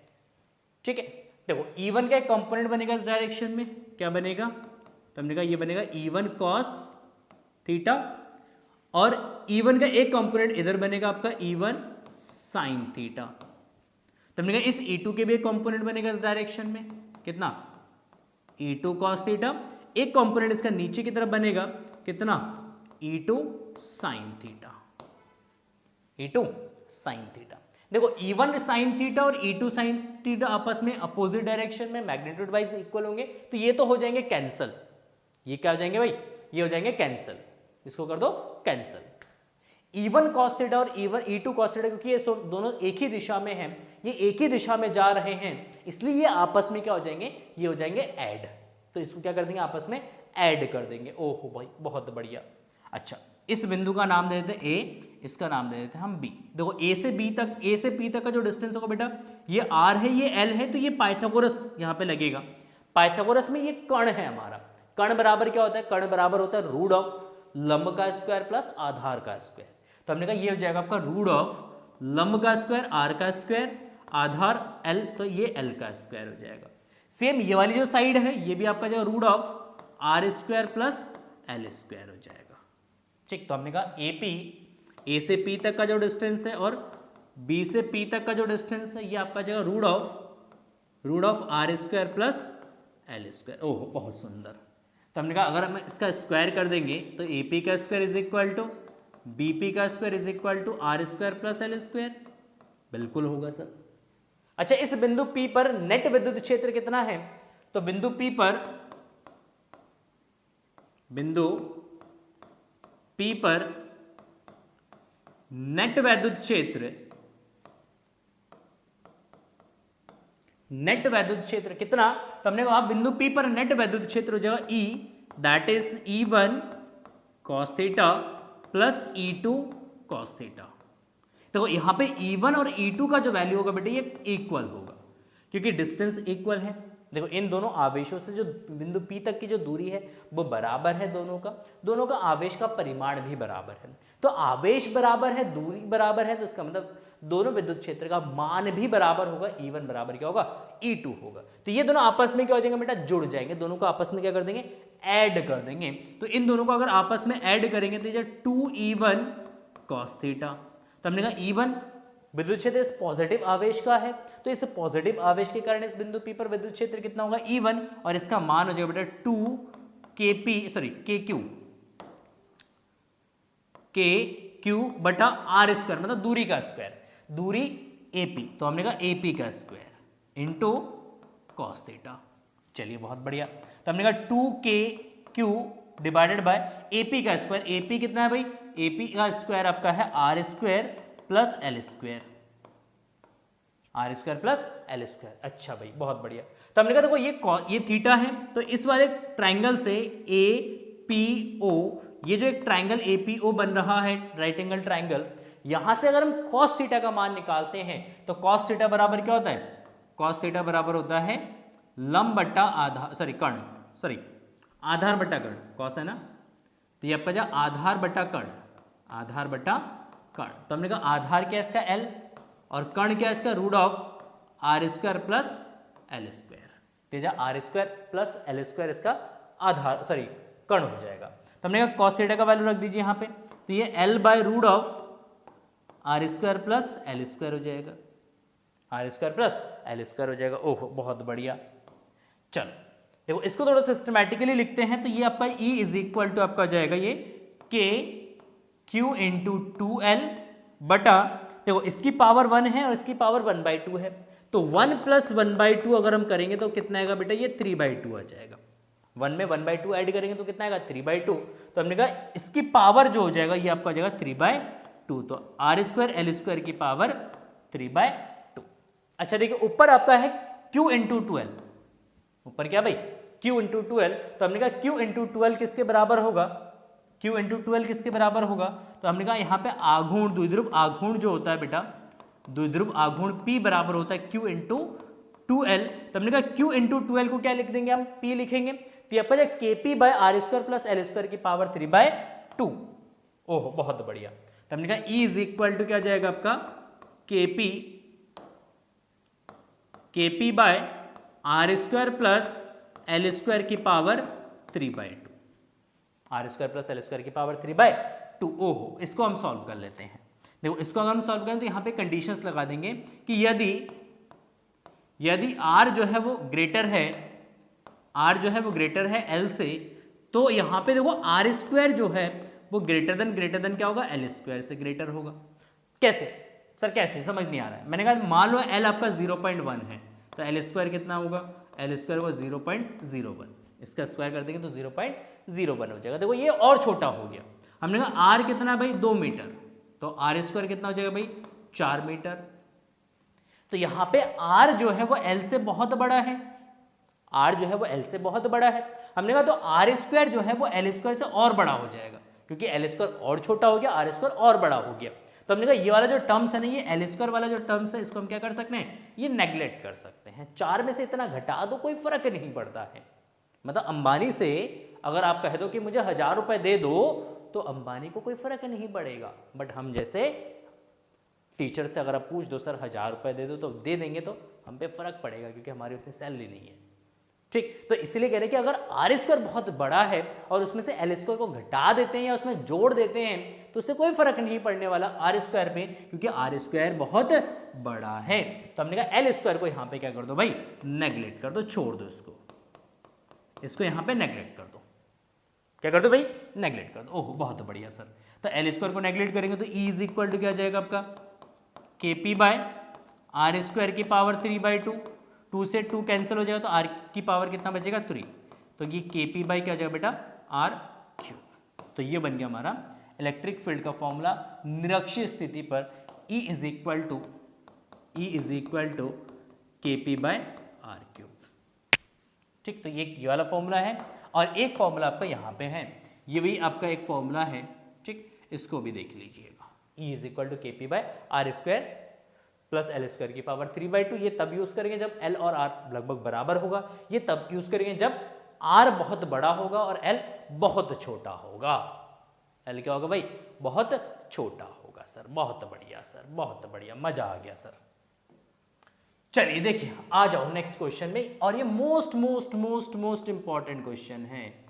ठीक है, देखो E1 का एक कंपोनेंट बनेगा इस डायरेक्शन में, क्या बनेगा, तो हमने कहा ये बनेगा E1 cos थीटा, और E1 का एक कंपोनेंट इधर बनेगा आपका E1 sin थीटा। तो हमने कहा इस E2 के भी एक कंपोनेंट बनेगा इस डायरेक्शन में, कितना, E2 cos थीटा, एक कंपोनेंट इसका नीचे की तरफ बनेगा, कितना, E2 sin theta, E2 sine theta. देखो E1 साइन थीटा और E2 साइन थीटा आपस में अपोजिट डायरेक्शन में मैग्नीट्यूड वाइज इक्वल होंगे, तो ये तो हो जाएंगे कैंसल। ये क्या हो जाएंगे भाई, ये हो जाएंगे कैंसल, इसको कर दो कैंसल। E1 cos थीटा और E2 cos थीटा, क्योंकि ये दोनों एक ही दिशा में हैं, ये एक ही दिशा में जा रहे हैं, इसलिए ये आपस में क्या हो जाएंगे, ये हो जाएंगे ऐड। तो इसको क्या कर देंगे, आपस में ऐड कर देंगे। ओहो भाई बहुत बढ़िया। अच्छा, इस बिंदु का नाम दे देते हैं ए, इसका नाम दे देते हैं हम बी। देखो ए से पी तक का जो डिस्टेंस होगा बेटा, ये आर है, ये एल है, तो ये पाइथागोरस यहाँ पे लगेगा। पाइथागोरस में ये कर्ण है हमारा। कर्ण बराबर क्या होता है, कर्ण बराबर होता है रूट ऑफ लंब का स्क्वायर प्लस आधार का स्क्वायर। तो हमने कहा ये हो जाएगा आपका रूट ऑफ लंब का स्क्वायर, आर का स्क्वायर, आधार एल, तो ये एल का स्क्वायर हो जाएगा। सेम ये वाली जो साइड है, ये भी आपका जो root of R square plus L square हो जाएगा। ठीक, तो हमने कहा ए से पी तक का जो डिस्टेंस है और बी से पी तक का जो डिस्टेंस है, ये आपका जाएगा root of R square plus L square. ओह बहुत सुंदर। तो हमने कहा अगर हम इसका स्क्वायर कर देंगे तो ए पी का square is equal to B P का square is equal to R square plus L square. बिल्कुल होगा सर। अच्छा, इस बिंदु P पर नेट विद्युत क्षेत्र कितना है, तो बिंदु P पर नेट वैद्युत क्षेत्र कितना, तो हमने कहा बिंदु P पर नेट वैद्युत क्षेत्र हो जाएगा E, that is E1 cos theta plus E2 cos theta. देखो यहाँ पे E1 और E2 का जो वैल्यू होगा बेटे, ये इक्वल होगा क्योंकि डिस्टेंस इक्वल है। देखो इन दोनों आवेशों से जो बिंदु P तक की जो दूरी है वो बराबर है, दोनों का आवेश का परिमाण भी बराबर है। तो आवेश बराबर है, दूरी बराबर है, तो इसका मतलब दोनों विद्युत क्षेत्र का मान भी बराबर होगा। E1 बराबर क्या होगा, E2 होगा। तो ये दोनों आपस में क्या हो जाएंगे बेटा, जुड़ जाएंगे। दोनों को आपस में क्या कर देंगे, ऐड कर देंगे। तो इन दोनों को अगर आपस में ऐड करेंगे तो ये 2E1 cos थीटा। तो हमने कहा E1 विद्युत क्षेत्र इस पॉजिटिव आवेश का है, तो इस पॉजिटिव आवेश के कारण इस बिंदु P पर विद्युत क्षेत्र कितना होगा, E1, और इसका मान हो जाएगा बेटा 2KQ बटा आर स्क्वायर, मतलब दूरी का स्क्वायर, दूरी AP। तो हमने कहा AP का स्क्वायर इंटू कॉस थीटा। चलिए बहुत बढ़िया। तो हमने कहा 2KQ डिवाइडेड बाय AP का स्क्वायर। AP कितना है भाई, AP का स्क्वायर आपका है R square plus L square, R square plus L square. अच्छा भाई बहुत बढ़िया। तो हमने कहा देखो ये थीटा है, तो इस वाले ट्राइंगल से APO, ये जो एक ट्राइंगल APO बन रहा है, राइट एंगल ट्राइंगल, यहां से अगर हम कॉस थीटा का मान निकालते हैं तो कॉस थीटा बराबर क्या होता है, कॉस थीटा बराबर होता है लंब बट्टा आधार, आधार बट्टा कर्ण। कॉस है ना, तो ये आपका जो आधार बट्टा कर्ण, आधार बट्टा कर्ण। तो हमने कहा आधार क्या है इसका L, और कर्ण क्या है इसका root of R square plus L square. तेजा R square plus L square इसका आधार कर्ण हो जाएगा। तो हमने कहा कॉस थीटा का वैल्यू रख दीजिए यहाँ पे, तो ये L by root of R square plus L square हो जाएगा, R square plus L square हो जाएगा। ओह बहुत बढ़िया। चलो देखो इसको थोड़ा सिस्टमैटिकली लिखते हैं, तो ये आपका E इज इक्वल टू आपका जाएगा ये KQ इंटू 2L बटा, देखो इसकी पावर 1 है और इसकी पावर 1/2 है, तो 1 प्लस 1/2 अगर हम करेंगे तो कितना आएगा बेटा, ये 3/2 आ जाएगा। 1 में 1/2 ऐड करेंगे तो कितना आएगा, 3/2। तो हमने कहा इसकी पावर जो हो जाएगा ये आपका जाएगा 3/2, तो आर स्क्वायर एल स्क्वायर की पावर 3/2। अच्छा देखिए ऊपर आपका है Q इंटू 2L, ऊपर क्या भाई Q इंटू 2L। तो हमने कहा Q इंटू 2L किसके बराबर होगा, Q इंटू 2L किसके बराबर होगा, तो हमने कहा यहाँ पे आघूर्ण, द्विध्रुव आघूर्ण जो होता है बेटा, द्विध्रुव आघूर्ण P बराबर होता है Q इंटू 2L। तो हमने कहा Q इंटू 2L को क्या लिख देंगे हम, P लिखेंगे। तो यहाँ पर KP by R square plus L square की पावर 3/2। ओह बहुत बढ़िया। तो हमने कहा E इज इक्वल टू क्या जाएगा आपका, KP by R square plus L square की power 3/2, R square plus L square की पावर 3/2। ओहो इसको हम सॉल्व कर लेते हैं। देखो इसको अगर हम सॉल्व करें तो यहाँ पे कंडीशंस लगा देंगे कि यदि R जो है वो ग्रेटर है L से, तो यहाँ पे देखो आर स्क्वायर जो है वो ग्रेटर देन क्या होगा, एल स्क्वायर से ग्रेटर होगा। कैसे, सर कैसे, समझ नहीं आ रहा है। मैंने कहा मान लो एल आपका 0.1 है, तो एल स्क्वायर कितना होगा, एल स्क्वायर होगा 0.01, इसका स्क्वायर कर देंगे तो 0.01 हो जाएगा। देखो ये और छोटा हो गया। हमने कहा आर कितना है भाई 2 मीटर, तो आर स्क्वायर कितना हो जाएगा भाई 4 मीटर। तो यहाँ पे आर जो है वो एल से बहुत बड़ा है, आर जो है वो एल से बहुत बड़ा है। हमने कहा तो आर स्क्वायर जो है वो एल स्क्वायर से और बड़ा हो जाएगा, क्योंकि एल स्क्वायर और छोटा हो गया, आर स्क्वायर और बड़ा हो गया। तो हमने कहा ये वाला जो टर्म्स है ना, ये एल स्क्वायर वाला जो टर्म्स है, इसको हम क्या कर सकते हैं, ये नेग्लेक्ट कर सकते हैं। 4 में से इतना घटा दो, कोई फर्क नहीं पड़ता है। मतलब अंबानी से अगर आप कह दो कि मुझे 1000 रुपए दे दो, तो अंबानी को कोई फर्क नहीं पड़ेगा। बट हम जैसे टीचर से अगर आप पूछ दो सर 1000 रुपए दे दो, तो दे देंगे, तो हम पे फर्क पड़ेगा, क्योंकि हमारी उतनी सैलरी नहीं है। ठीक, तो इसलिए कह रहे हैं कि अगर आर स्क्वायर बहुत बड़ा है और उसमें से एल स्क्वायर को घटा देते हैं या उसमें जोड़ देते हैं, तो उससे कोई फर्क नहीं पड़ने वाला आर स्क्वायर पे, क्योंकि आर स्क्वायर बहुत बड़ा है। तो हमने कहा एल स्क्वायर को यहाँ पे क्या कर दो भाई, नेग्लेक्ट कर दो, छोड़ दो इसको यहाँ पे नेग्लेक्ट कर दो। क्या कर दो भाई, नेग्लेक्ट कर दो। ओह बहुत बढ़िया सर। तो एल स्क्वायर को नेग्लेक्ट करेंगे तो ई इज इक्वल टू क्या जाएगा आपका, के पी बाय आर स्क्वायर की पावर 3/2, 2 से 2 कैंसिल हो जाएगा, तो आर की पावर कितना बचेगा 3, तो ये के पी बाई क्या जाएगा बेटा आर क्यूब। तो ये बन गया हमारा इलेक्ट्रिक फील्ड का फॉर्मूला निरक्षीय स्थिति पर E is equal to K P by are cube. ठीक, तो ये वाला फॉर्मूला है। और एक फॉर्मूला आपका यहाँ पे है, ये भी आपका एक फॉर्मूला है। ठीक, इसको भी देख लीजिएगा, E is equal to K P by R square plus L square की पावर 3/2। ये तब यूज करेंगे जब एल और आर लगभग बराबर होगा, ये तब यूज करेंगे जब आर बहुत बड़ा होगा और एल बहुत छोटा होगा। एल क्या होगा भाई, बहुत छोटा होगा सर। बहुत बढ़िया सर, बहुत बढ़िया, मजा आ गया सर। चलिए देखिए, आ जाओ नेक्स्ट क्वेश्चन में, और ये most most most most important question है,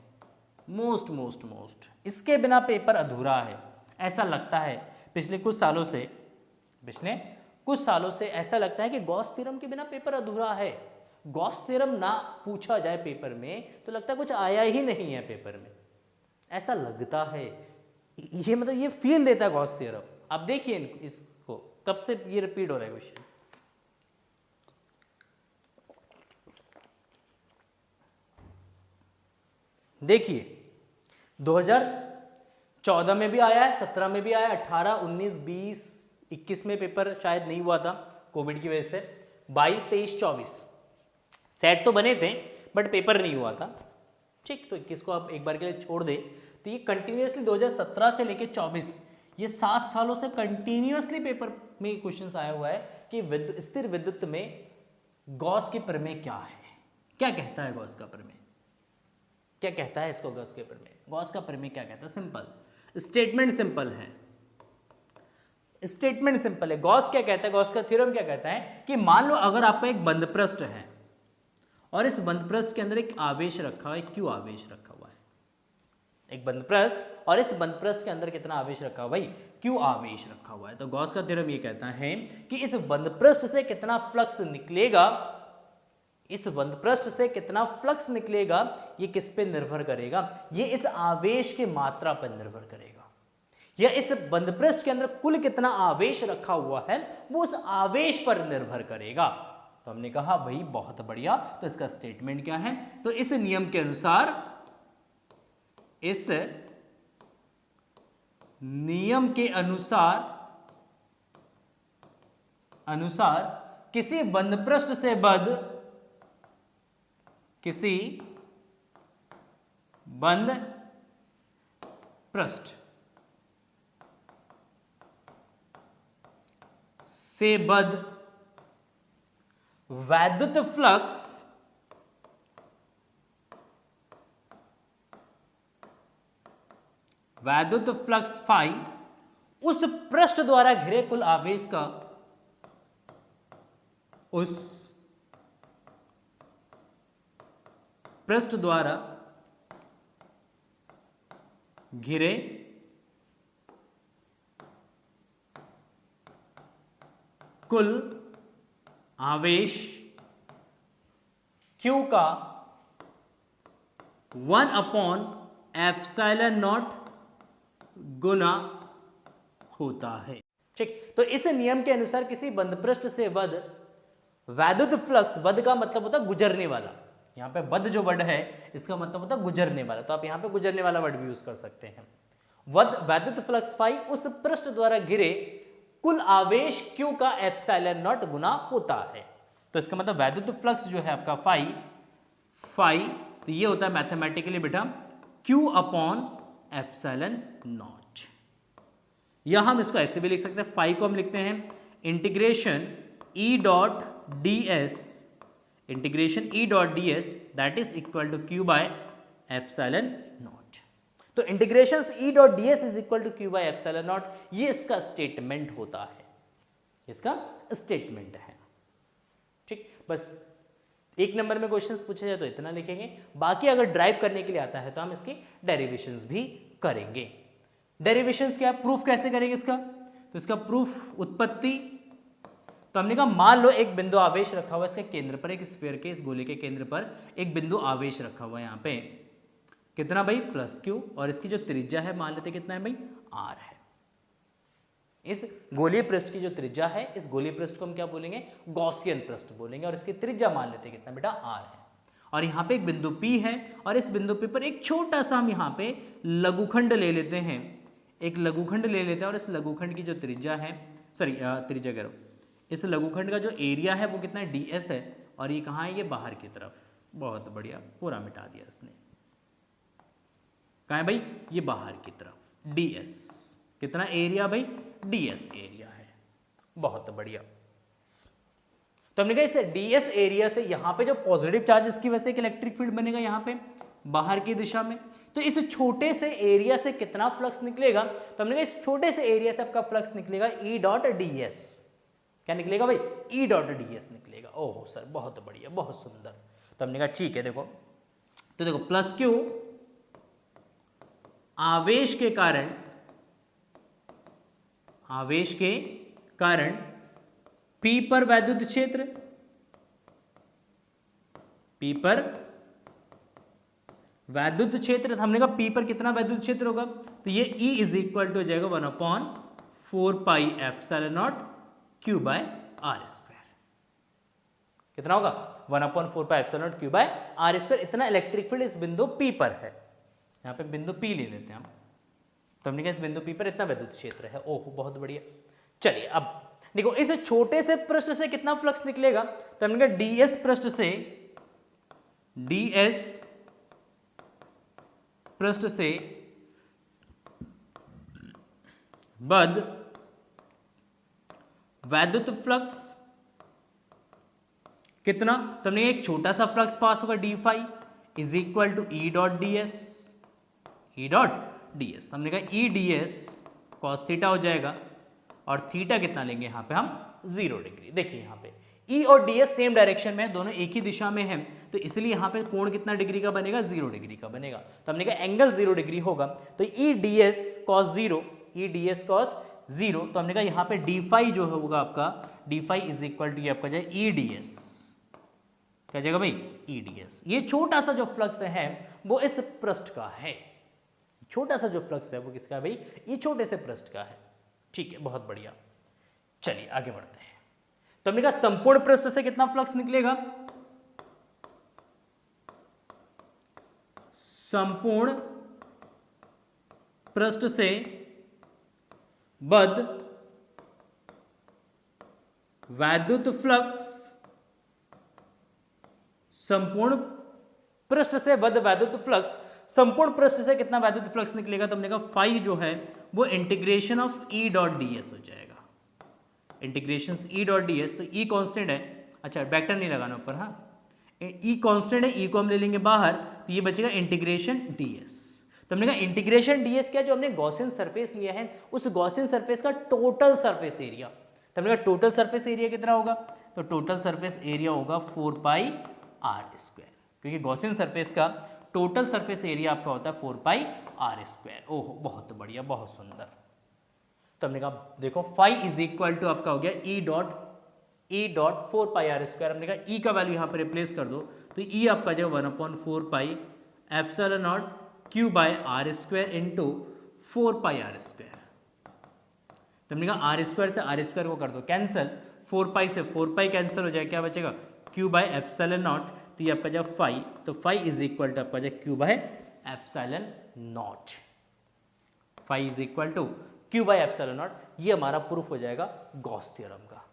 मोस्ट। इसके बिना पेपर अधूरा है, ऐसा लगता है। पिछले कुछ सालों से ऐसा लगता है कि गॉस थ्योरम के बिना पेपर अधूरा है। गॉस थ्योरम ना पूछा जाए पेपर में तो लगता है कुछ आया ही नहीं है पेपर में, ऐसा लगता है। ये मतलब ये फील देता है गॉस थ्योरम। आप देखिए इसको, कब से ये रिपीट हो रहा है क्वेश्चन। देखिए 2014 में भी आया है, 17 में भी आया, 18, 19, 20, 21 में पेपर शायद नहीं हुआ था कोविड की वजह से, 22, 23, 24 सेट तो बने थे बट पेपर नहीं हुआ था। ठीक, तो 21 को आप एक बार के लिए छोड़ दें, तो ये कंटिन्यूसली 2017 से लेके 24, ये 7 सालों से कंटिन्यूसली पेपर में क्वेश्चंस आया हुआ है कि स्थिर विद्युत में गॉस की प्रमेय क्या है, क्या कहता है गॉस का प्रमेय, क्या कहता है इसको गॉस के प्रमेय। गॉस का प्रमेय क्या कहता है, सिंपल स्टेटमेंट, सिंपल है, स्टेटमेंट सिंपल है। गॉस क्या कहता है, गॉस का थ्योरम क्या कहता है कि मान लो अगर आपका एक बंद पृष्ठ है और इस बंद पृष्ठ के अंदर एक आवेश रखा हुआ है, क्यू आवेश रखा हुआ है, एक बंद पृष्ठ और इस बंद पृष्ठ के अंदर कितना आवेश रखा हुआ है भाई, क्यू आवेश रखा हुआ है। तो गॉस का थ्योरम ये कहता है कि इस बंद पृष्ठ से कितना फ्लक्स निकलेगा, इस बंद पृष्ठ से कितना फ्लक्स निकलेगा, ये किस पे निर्भर करेगा, ये इस आवेश की मात्रा पर निर्भर करेगा, या इस बंद पृष्ठ के अंदर कुल कितना आवेश रखा हुआ है वो उस आवेश पर निर्भर करेगा। तो हमने कहा भाई बहुत बढ़िया, तो इसका स्टेटमेंट क्या है, तो इस नियम के अनुसार, इस नियम के अनुसार किसी बंद पृष्ठ से बद्ध, किसी बंद पृष्ठ से बद्ध वैद्युत फ्लक्स फाई उस पृष्ठ द्वारा घिरे कुल आवेश का, उस पृष्ठ द्वारा घिरे कुल आवेश Q का 1/ε0 गुना होता है। ठीक, तो इस नियम के अनुसार किसी बंद पृष्ठ से वध वैद्युत फ्लक्स, वध का मतलब होता है गुजरने वाला, यहाँ पे वध जो वर्ड है इसका मतलब होता है गुजरने वाला, तो आप यहाँ पे गुजरने वाला वर्ड भी यूज कर सकते हैं। वध वैद्युत फ्लक्स फाई उस पृष्ठ द्वारा घिरे कुल आवेश Q का एप्सिलॉन नॉट गुना होता है। तो इसका मतलब वैद्युत फ्लक्स जो है आपका फाई, तो ये होता है मैथमेटिकली बेटा Q अपॉन एप्सिलॉन नॉट, या हम इसको ऐसे भी लिख सकते हैं, फाई को हम लिखते हैं integration E dot ds that is equal to Q by epsilon not. तो integration E dot ds is equal to Q by epsilon not, ये इसका स्टेटमेंट होता है, इसका स्टेटमेंट है। ठीक, बस एक नंबर में क्वेश्चंस पूछे जाए तो इतना लिखेंगे, बाकी अगर ड्राइव करने के लिए आता है तो हम इसकी डेरिवेशंस भी करेंगे। डेरिवेशंस क्या, प्रूफ कैसे करेंगे इसका, तो इसका प्रूफ उत्पत्ति, तो हमने कहा मान लो एक बिंदु आवेश रखा हुआ है इसके केंद्र पर, एक स्फीयर के इस गोले के केंद्र पर एक बिंदु आवेश रखा हुआ है, यहाँ पे कितना भाई +Q, और इसकी जो त्रिज्या है मान लेते कितना है भाई R है। इस गोलीय पृष्ठ की जो त्रिज्या है, इस गोलीय पृष्ठ को हम क्या बोलेंगे, गॉसियन पृष्ठ बोलेंगे, और इसकी त्रिज्या मान लेते कितना बेटा R है। और यहाँ पे एक बिंदु P है, और इस बिंदु P पर एक छोटा सा हम यहाँ पे लघुखंड ले लेते हैं, एक लघुखंड ले लेते हैं, और इस लघुखंड की जो त्रिज्या है, त्रिज्या कह रहा हूँ, इस लघुखंड का जो एरिया है वो कितना है ds है, और ये कहाँ है, ये बाहर की तरफ। बहुत बढ़िया, पूरा मिटा दिया इसने, कहाँ है भाई, ये बाहर की तरफ ds, कितना एरिया भाई, ds एरिया है। बहुत बढ़िया, तो हमने कहा इस ds एरिया से यहाँ पे जो पॉजिटिव चार्ज इसकी वजह से एक इलेक्ट्रिक फील्ड बनेगा यहाँ पे बाहर की दिशा में, तो इस छोटे से एरिया से कितना फ्लक्स निकलेगा, तो हमने कहा इस छोटे से एरिया से आपका फ्लक्स निकलेगा E डॉट ds, क्या निकलेगा भाई, E डॉट ds निकलेगा। ओहो सर बहुत बढ़िया, बहुत सुंदर। तो हमने कहा ठीक है, देखो तो देखो +Q आवेश के कारण P पर वैद्युत क्षेत्र, P पर वैद्युत क्षेत्र, हमने कहा P पर कितना वैद्युत क्षेत्र होगा, तो ये E इज इक्वल टू हो जाएगा 1/4 pi epsilon not Q by R square. कितना होगा 1/4 pi epsilon not Q by R square. इतना इलेक्ट्रिक फील्ड इस बिंदु P पर है, यहाँ पे बिंदु P ले लेते हैं हम, तो हमने कहा इस बिंदु P पर इतना वैद्युत क्षेत्र है। ओह बहुत बढ़िया। चलिए अब देखो इस छोटे से पृष्ठ से कितना फ्लक्स निकलेगा, तो हमने कहा ds पृष्ठ से बद्ध वैद्युत फ्लक्स कितना, तो हमने एक छोटा सा फ्लक्स पास होगा d phi is equal to E dot ds, हमने कहा E ds cos थीटा हो जाएगा, और थीटा कितना लेंगे यहाँ पे हम 0 डिग्री। देखिए यहाँ पे E और ds सेम डायरेक्शन में है, दोनों एक ही दिशा में हैं, तो इसलिए यहाँ पे कोण कितना डिग्री का बनेगा, 0 डिग्री का बनेगा। तो हमने कहा एंगल 0 डिग्री होगा, तो E ds cos 0, तो हमने कहा यहाँ पे d फाई जो होगा आपका d phi is equal to ये आपका जाए E ds, क्या जाएगा भाई E ds। ये छोटा सा जो फ्लक्स है वो इस पृष्ठ का है, छोटा सा जो फ्लक्स है वो किसका है भाई, ये छोटे से पृष्ठ का है। ठीक है, बहुत बढ़िया। चलिए आगे बढ़ते हैं। तो हमने कहा संपूर्ण पृष्ठ से कितना फ्लक्स निकलेगा, संपूर्ण पृष्ठ से बद्ध वैद्युत फ्लक्स, संपूर्ण पृष्ठ से बद्ध वैद्युत फ्लक्स, संपूर्ण पृष्ठ से कितना वैद्युत फ्लक्स निकलेगा, तो हमने कहा फाई जो है वो integration of E dot ds हो जाएगा, इंटीग्रेशन E डॉट ds। तो E कांस्टेंट है, अच्छा वेक्टर नहीं लगाना ऊपर, हाँ E कांस्टेंट है, E को हम ले लेंगे बाहर, तो ये बचेगा इंटीग्रेशन ds। तो हमने कहा इंटीग्रेशन ds क्या, जो हमने गॉसियन सरफेस लिया है उस गॉसियन सरफेस का टोटल सरफेस एरिया, तो हमने कहा टोटल सरफेस एरिया कितना होगा, तो टोटल सरफेस एरिया होगा 4 पाई R स्क्वायर, क्योंकि गॉसियन सरफेस का टोटल सरफेस एरिया आपका होता है 4 पाई R स्क्वायर। ओह बहुत बढ़िया, बहुत सुंदर। तो हमने कहा देखो फाई इज इक्वल टू आपका हो गया E dot 4 pi R square, हमने कहा E का वैल्यू यहाँ पर रिप्लेस कर दो, तो E आपका जो 1/4 pi epsilon not Q by R square into 4 pi R square. तो हमने कहा आर स्क्वायर से आर स्क्वायर को कर दो कैंसिल, 4 पाई से 4 पाई कैंसिल हो जाएगा, क्या बचेगा क्यू बाय एप्सिलॉन नॉट, तो ये आपका जब फाई, तो फाई इज इक्वल टू आपका Q by epsilon not, phi is equal to Q by epsilon not. ये हमारा प्रूफ हो जाएगा गॉस थ्योरम का।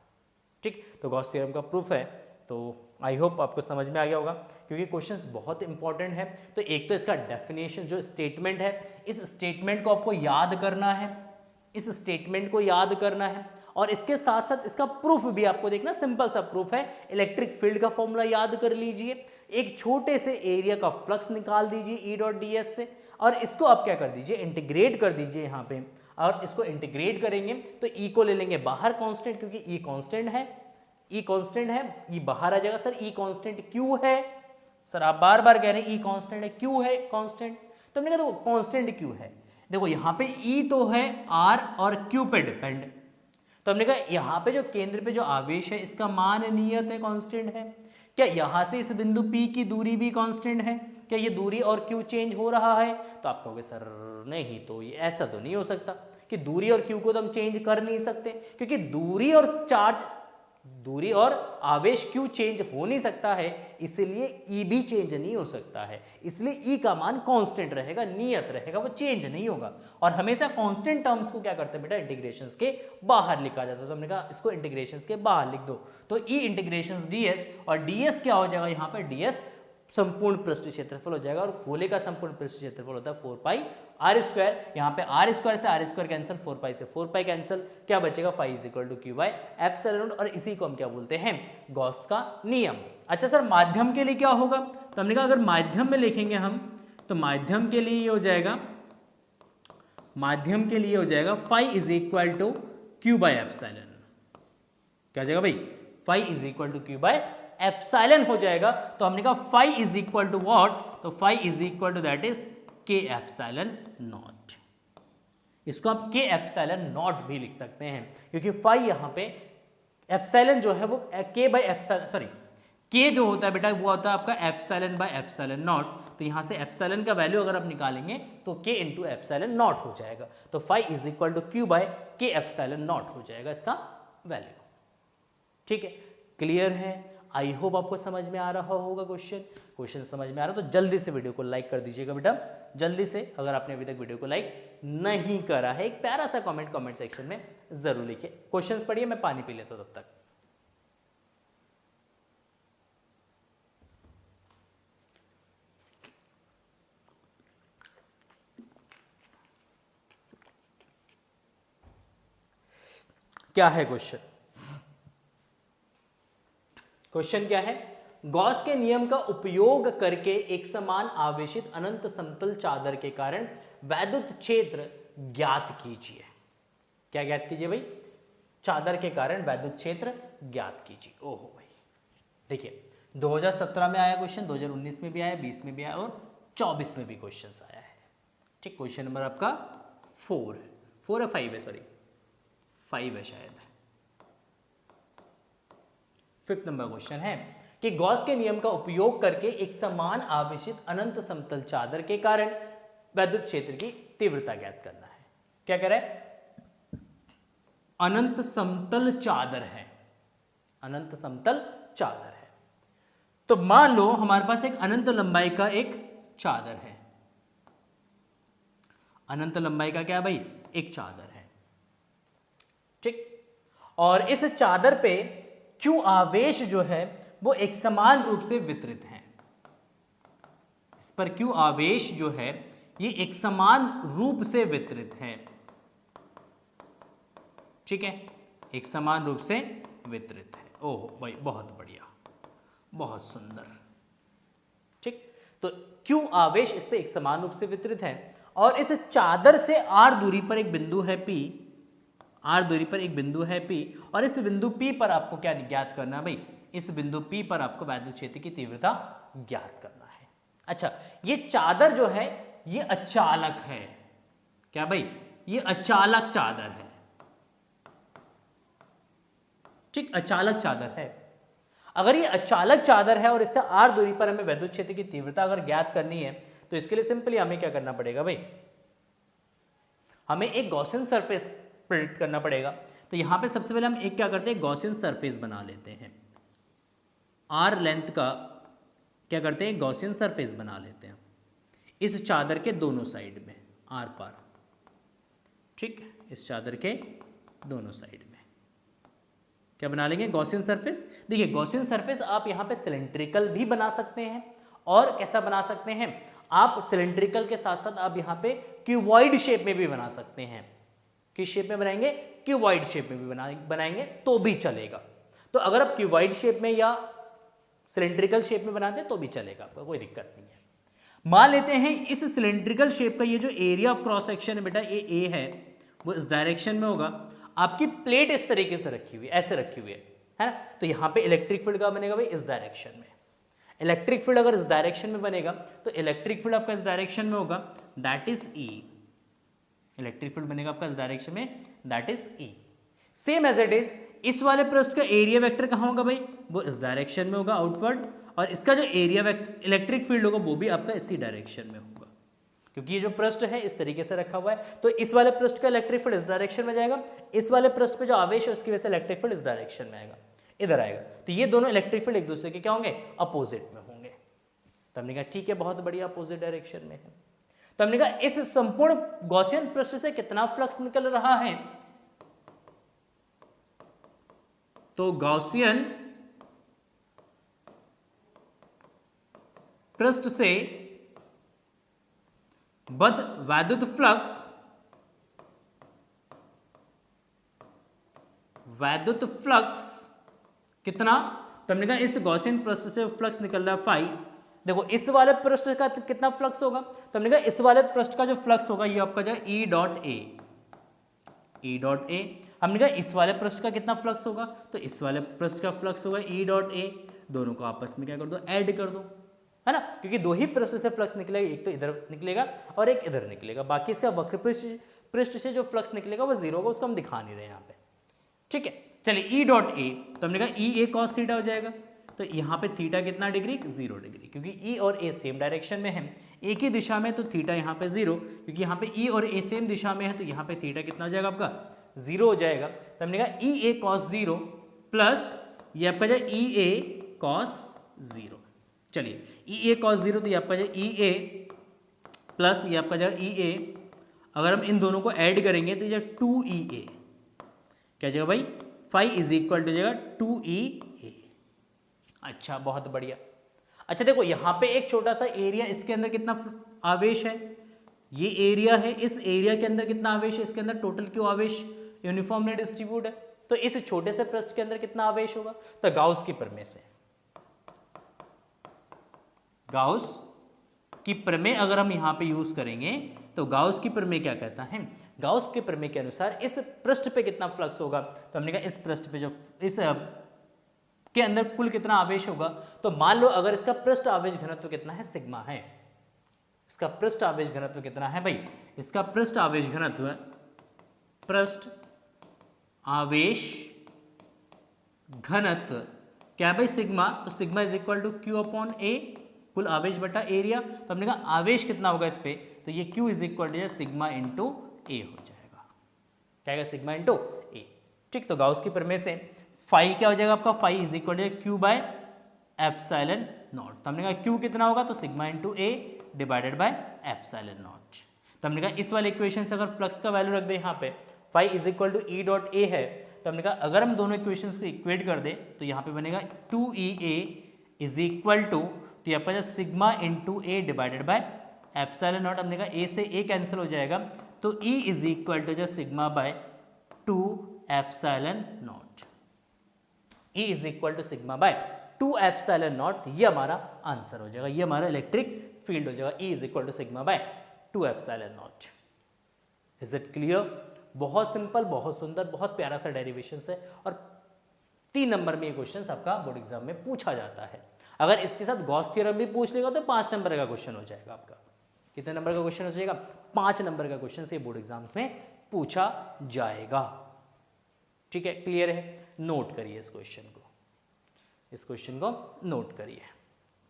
ठीक, तो गॉस थ्योरम का प्रूफ है, तो आई होप आपको समझ में आ गया होगा, क्योंकि क्वेश्चंस बहुत इंपॉर्टेंट है। तो एक तो इसका डेफिनेशन जो स्टेटमेंट है, इस स्टेटमेंट को आपको याद करना है, इस स्टेटमेंट को याद करना है, और इसके साथ साथ इसका प्रूफ भी आपको देखना, सिंपल सा प्रूफ है। इलेक्ट्रिक फील्ड का फॉर्मूला याद कर लीजिए, एक छोटे से एरिया का फ्लक्स निकाल दीजिए ई डॉट डी एस से, और इसको आप क्या कर दीजिए इंटीग्रेट कर दीजिए यहाँ पे, और इसको इंटीग्रेट करेंगे तो ई को ले लेंगे बाहर कांस्टेंट, क्योंकि ई कांस्टेंट है, ई कांस्टेंट है, ई बाहर आ जाएगा। सर ई कांस्टेंट क्यों है, सर आप बार बार कह रहे हैं ई कांस्टेंट है, क्यों है कांस्टेंट, तो हमने कहा देखो कांस्टेंट क्यों है, देखो यहाँ पे ई तो है आर और क्यू पे डिपेंड, तो हमने कहा यहाँ पे जो केंद्र पे जो आवेश है इसका मान नियत है, कांस्टेंट है। क्या यहाँ से इस बिंदु P की दूरी भी कांस्टेंट है, क्या ये दूरी और Q चेंज हो रहा है, तो आप कहोगे सर नहीं, तो ये ऐसा तो नहीं हो सकता कि दूरी और Q को तो हम चेंज कर नहीं सकते, क्योंकि दूरी और चार्ज, दूरी और आवेश Q चेंज हो नहीं सकता है, इसलिए E भी चेंज नहीं हो सकता है, इसलिए E का मान कांस्टेंट रहेगा, नियत रहेगा, वो चेंज नहीं होगा। और हमेशा कांस्टेंट टर्म्स को क्या करते हैं बेटा, इंटीग्रेशंस के बाहर लिखा जाता है, तो हमने कहा इसको इंटीग्रेशंस के बाहर लिख दो, तो E इंटीग्रेशंस ds, और ds क्या हो जाएगा यहाँ पे, ds संपूर्ण पृष्ठ क्षेत्रफल हो जाएगा, और गोले का संपूर्ण पृष्ठ क्षेत्रफल होता है 4 पाई आर स्क्वायर, यहाँ पे आर स्क्वायर से आर स्क्वायर कैंसिल, 4 पाई से 4 पाई कैंसिल, क्या बचेगा phi is equal to Q by epsilon not, और इसी को हम क्या बोलते हैं, गॉस का नियम। अच्छा सर माध्यम के लिए क्या होगा, तो हमने कहा अगर माध्यम में लिखेंगे हम, तो माध्यम के लिए हो जाएगा, माध्यम के लिए हो जाएगा phi is equal to Q by epsilon, क्या हो जाएगा भाई, phi is equal to Q by epsilon हो जाएगा। तो हमने कहा phi is equal to what, तो phi is equal to that is के एप्सिलॉन नॉट, इसको आप के एप्सिलॉन नॉट भी लिख सकते हैं, क्योंकि फाई यहाँ पे एप्सिलॉन जो है वो के बाय एप्सिलॉन, सॉरी के जो होता है बेटा वो होता है आपका एप्सिलॉन बाय एप्सिलॉन नॉट, तो यहाँ से एप्सिलॉन का वैल्यू अगर आप निकालेंगे तो के इंटू एप्सिलॉन नॉट हो जाएगा, तो phi is equal to Q by K epsilon not हो जाएगा इसका वैल्यू। ठीक है, क्लियर है, आई होप आपको समझ में आ रहा होगा क्वेश्चन समझ में आ रहा है तो जल्दी से वीडियो को लाइक कर दीजिएगा बेटा, जल्दी से। अगर आपने अभी तक वीडियो को लाइक नहीं करा है, एक प्यारा सा कमेंट सेक्शन में जरूर लिखिए। क्वेश्चंस पढ़िए, मैं पानी पी लेता हूं तब तक। क्या है क्वेश्चन, क्वेश्चन क्या है, गॉस के नियम का उपयोग करके एक समान आवेशित अनंत समतल चादर के कारण वैद्युत क्षेत्र ज्ञात कीजिए। क्या ज्ञात कीजिए भाई, चादर के कारण वैद्युत क्षेत्र ज्ञात कीजिए। ओहो भाई, देखिए 2017 में आया क्वेश्चन, 2019 में भी आया, 20 में भी आया और 24 में भी क्वेश्चन आया है। ठीक, क्वेश्चन नंबर आपका 4 है, 4 है 5 है, सॉरी 5 है शायद। 5th नंबर क्वेश्चन है कि गॉस के नियम का उपयोग करके एक समान आवेशित अनंत समतल चादर के कारण वैद्युत क्षेत्र की तीव्रता ज्ञात करना है। क्या कह रहा है, अनंत समतल चादर है, अनंत समतल चादर है, तो मान लो हमारे पास एक अनंत लंबाई का एक चादर है, अनंत लंबाई का क्या है भाई, एक चादर है। ठीक, और इस चादर पे क्यू आवेश जो है वो एक समान रूप से वितरित है, इस पर क्यू आवेश जो है ये एक समान रूप से वितरित है। ठीक है, एक समान रूप से वितरित है। ओहो भाई बहुत बढ़िया, बहुत सुंदर। ठीक, तो क्यू आवेश इस पे एक समान रूप से वितरित है, और इस चादर से आर दूरी पर एक बिंदु है P, आर दूरी पर एक बिंदु है P, और इस बिंदु P पर आपको क्या ज्ञात करना है भाई, इस बिंदु P पर आपको वैद्युत क्षेत्र की तीव्रता ज्ञात करना है। अच्छा, ये चादर जो है ये अचालक है, क्या भाई, ये अचालक चादर है। ठीक, अचालक चादर है। अगर ये अचालक चादर है और इससे आर दूरी पर हमें वैद्युत क्षेत्र की तीव्रता अगर ज्ञात करनी है, तो इसके लिए सिंपली हमें क्या करना पड़ेगा भाई, हमें एक गॉसियन सरफेस प्रिडिक्ट करना पड़ेगा। तो यहाँ पे सबसे पहले हम एक क्या करते हैं, गॉसियन सरफेस बना लेते हैं। आर लेंथ का क्या करते हैं, गॉसियन सरफेस बना लेते हैं इस चादर के दोनों साइड में, आर पार, ठीक, इस चादर के दोनों साइड में क्या बना लेंगे, गॉसियन सरफेस। देखिए गॉसियन सरफेस आप यहाँ पे सिलेंड्रिकल भी बना सकते हैं और कैसा बना सकते हैं, आप सिलेंड्रिकल के साथ साथ आप यहाँ पे क्यूबॉइड शेप में भी बना सकते हैं। किस शेप में बनाएंगे, क्यूबॉइड शेप में भी बनाएंगे तो भी चलेगा। तो अगर आप क्यूबॉइड शेप में या सिलेंड्रिकल शेप में बनाते हैं तो भी चलेगा, आपको कोई दिक्कत नहीं है। मान लेते हैं इस सिलेंड्रिकल शेप का ये जो एरिया ऑफ क्रॉस सेक्शन है बेटा, ये ए है, वो इस डायरेक्शन में होगा। आपकी प्लेट इस तरीके से रखी हुई, ऐसे रखी हुई है ना। तो यहाँ पे इलेक्ट्रिक फील्ड का बनेगा भाई इस डायरेक्शन में। इलेक्ट्रिक फील्ड अगर इस डायरेक्शन में बनेगा तो इलेक्ट्रिक फील्ड आपका इस डायरेक्शन में होगा, that is E. Electric field बनेगा आपका इस डायरेक्शन में, that is E. Same as it is इस वाले पृष्ठ का एरिया वेक्टर कहाँ होगा भाई, वो इस डायरेक्शन में होगा आउटवर्ड, और इसका जो एरिया वेक्टर इलेक्ट्रिक फील्ड होगा वो भी आपका इसी डायरेक्शन में होगा। क्योंकि ये जो पृष्ठ है इस तरीके से रखा हुआ है तो इस वाले पृष्ठ का इलेक्ट्रिक फील्ड इस डायरेक्शन में जाएगा, इस वाले पृष्ठ पे जो आवेश है उसकी वजह से इलेक्ट्रिक फील्ड इस डायरेक्शन में आएगा, इधर आएगा। तो ये दोनों इलेक्ट्रिक फील्ड एक दूसरे के क्या होंगे, अपोजिट में होंगे। तो हमने कहा ठीक है, बहुत बढ़िया, अपोजिट डायरेक्शन में है। तो हमने कहा इस संपूर्ण गॉसियन पृष्ठ से कितना फ्लक्स निकल रहा है, तो गॉसियन पृष्ठ से बद्ध वैद्युत फ्लक्स कितना, तो हमने कहा इस गॉसियन पृष्ठ से फ्लक्स निकल रहा है फाई। देखो इस वाले पृष्ठ का कितना फ्लक्स होगा, तो हमने कहा इस वाले पृष्ठ का जो फ्लक्स होगा ये आपका जो ई डॉट ए। हमने कहा इस वाले पृष्ठ का कितना फ्लक्स होगा, तो इस वाले पृष्ठ का फ्लक्स होगा ई डॉट ए। दोनों को आपस में क्या कर दो, ऐड कर दो, है ना, क्योंकि दो ही पृष्ठ से फ्लक्स निकलेगा, एक तो इधर निकलेगा और एक इधर निकलेगा। बाकी इसका वक्र पृष्ठ से जो फ्लक्स निकलेगा वो जीरो होगा, उसको हम दिखा नहीं रहे यहाँ पे, ठीक है। चलिए ई डॉट ए, तो हमने कहा ई ए कॉस थीटा हो जाएगा। तो यहाँ पे थीटा कितना डिग्री, 0 डिग्री, क्योंकि ई और ए सेम डायरेक्शन में है, एक ही दिशा में, तो थीटा यहाँ पे 0, क्योंकि यहाँ पे ई और ए सेम दिशा में है तो यहाँ पे थीटा कितना हो जाएगा आपका, 0 हो जाएगा। तो हमने कहा ई ए कॉस 0 प्लस ये आपका जो ई ए कॉस 0। चलिए ई ए कॉस 0, तो ये आपका जो ई ए प्लस ये आपका जो ई ए, अगर हम इन दोनों को ऐड करेंगे तो ये 2EA क्या जाएगा भाई, फाई इज इक्वल टू जाएगा 2EA। अच्छा बहुत बढ़िया। अच्छा देखो यहाँ पे एक छोटा सा एरिया, इसके अंदर कितना आवेश है, ये एरिया है, इस एरिया के अंदर कितना आवेश है, इसके अंदर टोटल क्यों आवेश यूनिफॉर्मली डिस्ट्रीब्यूट है, तो इस छोटे से पृष्ठ के अंदर कितना आवेश होगा, तो गाउस की प्रमेय से, गाउस की प्रमेय अगर हम यहाँ पे यूज करेंगे तो गाउस की प्रमेय क्या कहता है, गाउस के प्रमेय के अनुसार इस पृष्ठ पे कितना फ्लक्स होगा, तो हमने कहा इस पृष्ठ पे जो इस के अंदर कुल कितना आवेश होगा, तो मान लो अगर इसका पृष्ठ आवेश घनत्व कितना है, सिग्मा है। इसका पृष्ठ आवेश घनत्व कितना है भाई, इसका पृष्ठ आवेश घनत्व, पृष्ठ आवेश घनत्व क्या है भाई, सिग्मा। तो sigma is equal to Q upon A, कुल आवेश बटा एरिया। तो हमने कहा आवेश कितना होगा इस पे, तो ये Q is equal to sigma into A हो जाएगा, क्या है सिग्मा इंटू ए, ठीक। तो गाउस की प्रमेय से फाई क्या हो जाएगा आपका, phi is equal to Q by epsilon not. तो हमने कहा Q कितना होगा, तो sigma into A divided by epsilon not. तो हमने कहा इस वाले इक्वेशन से अगर फ्लक्स का वैल्यू रख दे यहाँ पे, phi is equal to E dot A है, तो हमने कहा अगर हम दोनों इक्वेशंस को इक्वेट कर दे तो यहाँ पे बनेगा 2EA इज इक्वल टू, तो यहाँ पर sigma into A divided by epsilon not. हमने कहा ए से ए कैंसिल हो जाएगा, तो E इज इक्वल टू जो sigma by 2 epsilon not, E is equal to sigma by 2 epsilon not, ये हमारा आंसर हो जाएगा, ये हमारा इलेक्ट्रिक फील्ड हो जाएगा, E is equal to sigma by 2 epsilon not. Is it clear? बहुत सिंपल, बहुत सुंदर, बहुत प्यारा सा डेरिवेशन है और 3 नंबर में ये क्वेश्चन आपका बोर्ड एग्जाम में पूछा जाता है। अगर इसके साथ गॉस थ्योरम भी पूछ लेगा तो 5 नंबर का क्वेश्चन हो जाएगा आपका। कितने नंबर का क्वेश्चन हो जाएगा? 5 नंबर का क्वेश्चन से बोर्ड एग्जाम्स में पूछा जाएगा। ठीक है, क्लियर है? नोट करिए इस क्वेश्चन को, इस क्वेश्चन को नोट करिए।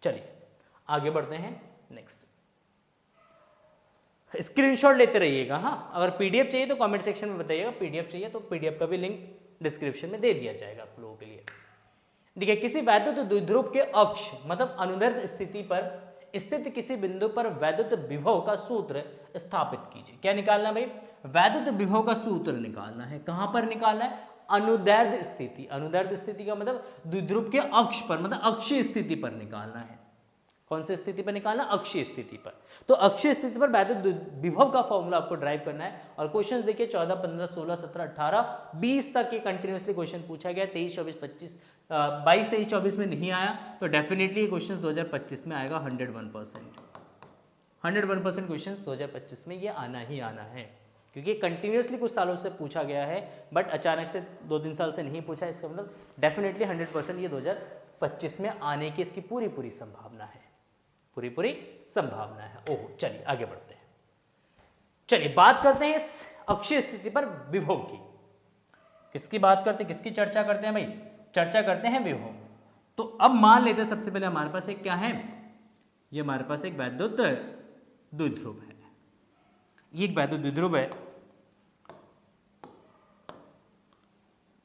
चलिए आगे बढ़ते हैं नेक्स्ट। स्क्रीनशॉट लेते रहिएगा। हाँ, अगर पीडीएफ चाहिए तो कमेंट सेक्शन में बताइएगा, पीडीएफ चाहिए तो पीडीएफ का भी लिंक डिस्क्रिप्शन में दे दिया जाएगा आप लोगों के लिए। देखिए, किसी वैद्युत द्विध्रुव के अक्ष मतलब अनुदैर्ध्य स्थिति पर स्थित किसी बिंदु पर वैद्युत विभव का सूत्र स्थापित कीजिए। क्या निकालना है भाई? वैद्युत विभव का सूत्र निकालना है। कहां पर निकालना है? अनुदैर्ध्य स्थिति। अनुदैर्ध्य स्थिति का मतलब द्विध्रुव के अक्ष पर, मतलब अक्षीय स्थिति पर निकालना है। कौन सी स्थिति पर निकालना? अक्षीय स्थिति पर। तो अक्षीय स्थिति पर वैद्युत विभव का फॉर्मूला आपको ड्राइव करना है। और क्वेश्चंस देखिए 14, 15, 16, 17, 18, 20 तक ये कंटिन्यूअसली क्वेश्चन पूछा गया। 23, 24, 25, 22, 23, 24 में नहीं आया तो डेफिनेटली क्वेश्चन 2025 में आएगा 101%। 101% क्वेश्चन 2025 में ये आना ही आना है, क्योंकि कंटिन्यूअसली कुछ सालों से पूछा गया है, बट अचानक से 2-3 साल से नहीं पूछा। इसका मतलब डेफिनेटली 100% ये 2025 में आने की इसकी पूरी संभावना है, पूरी संभावना है। ओह, चलिए आगे बढ़ते हैं। चलिए बात करते हैं इस अक्षीय स्थिति पर विभव की। किसकी बात करते हैं, किसकी चर्चा करते हैं भाई? चर्चा करते हैं विभव। तो अब मान लेते हैं सबसे पहले हमारे पास एक क्या है, ये हमारे पास एक वैद्युत द्विध्रुव है। ये एक वैद्युत द्विध्रुव है,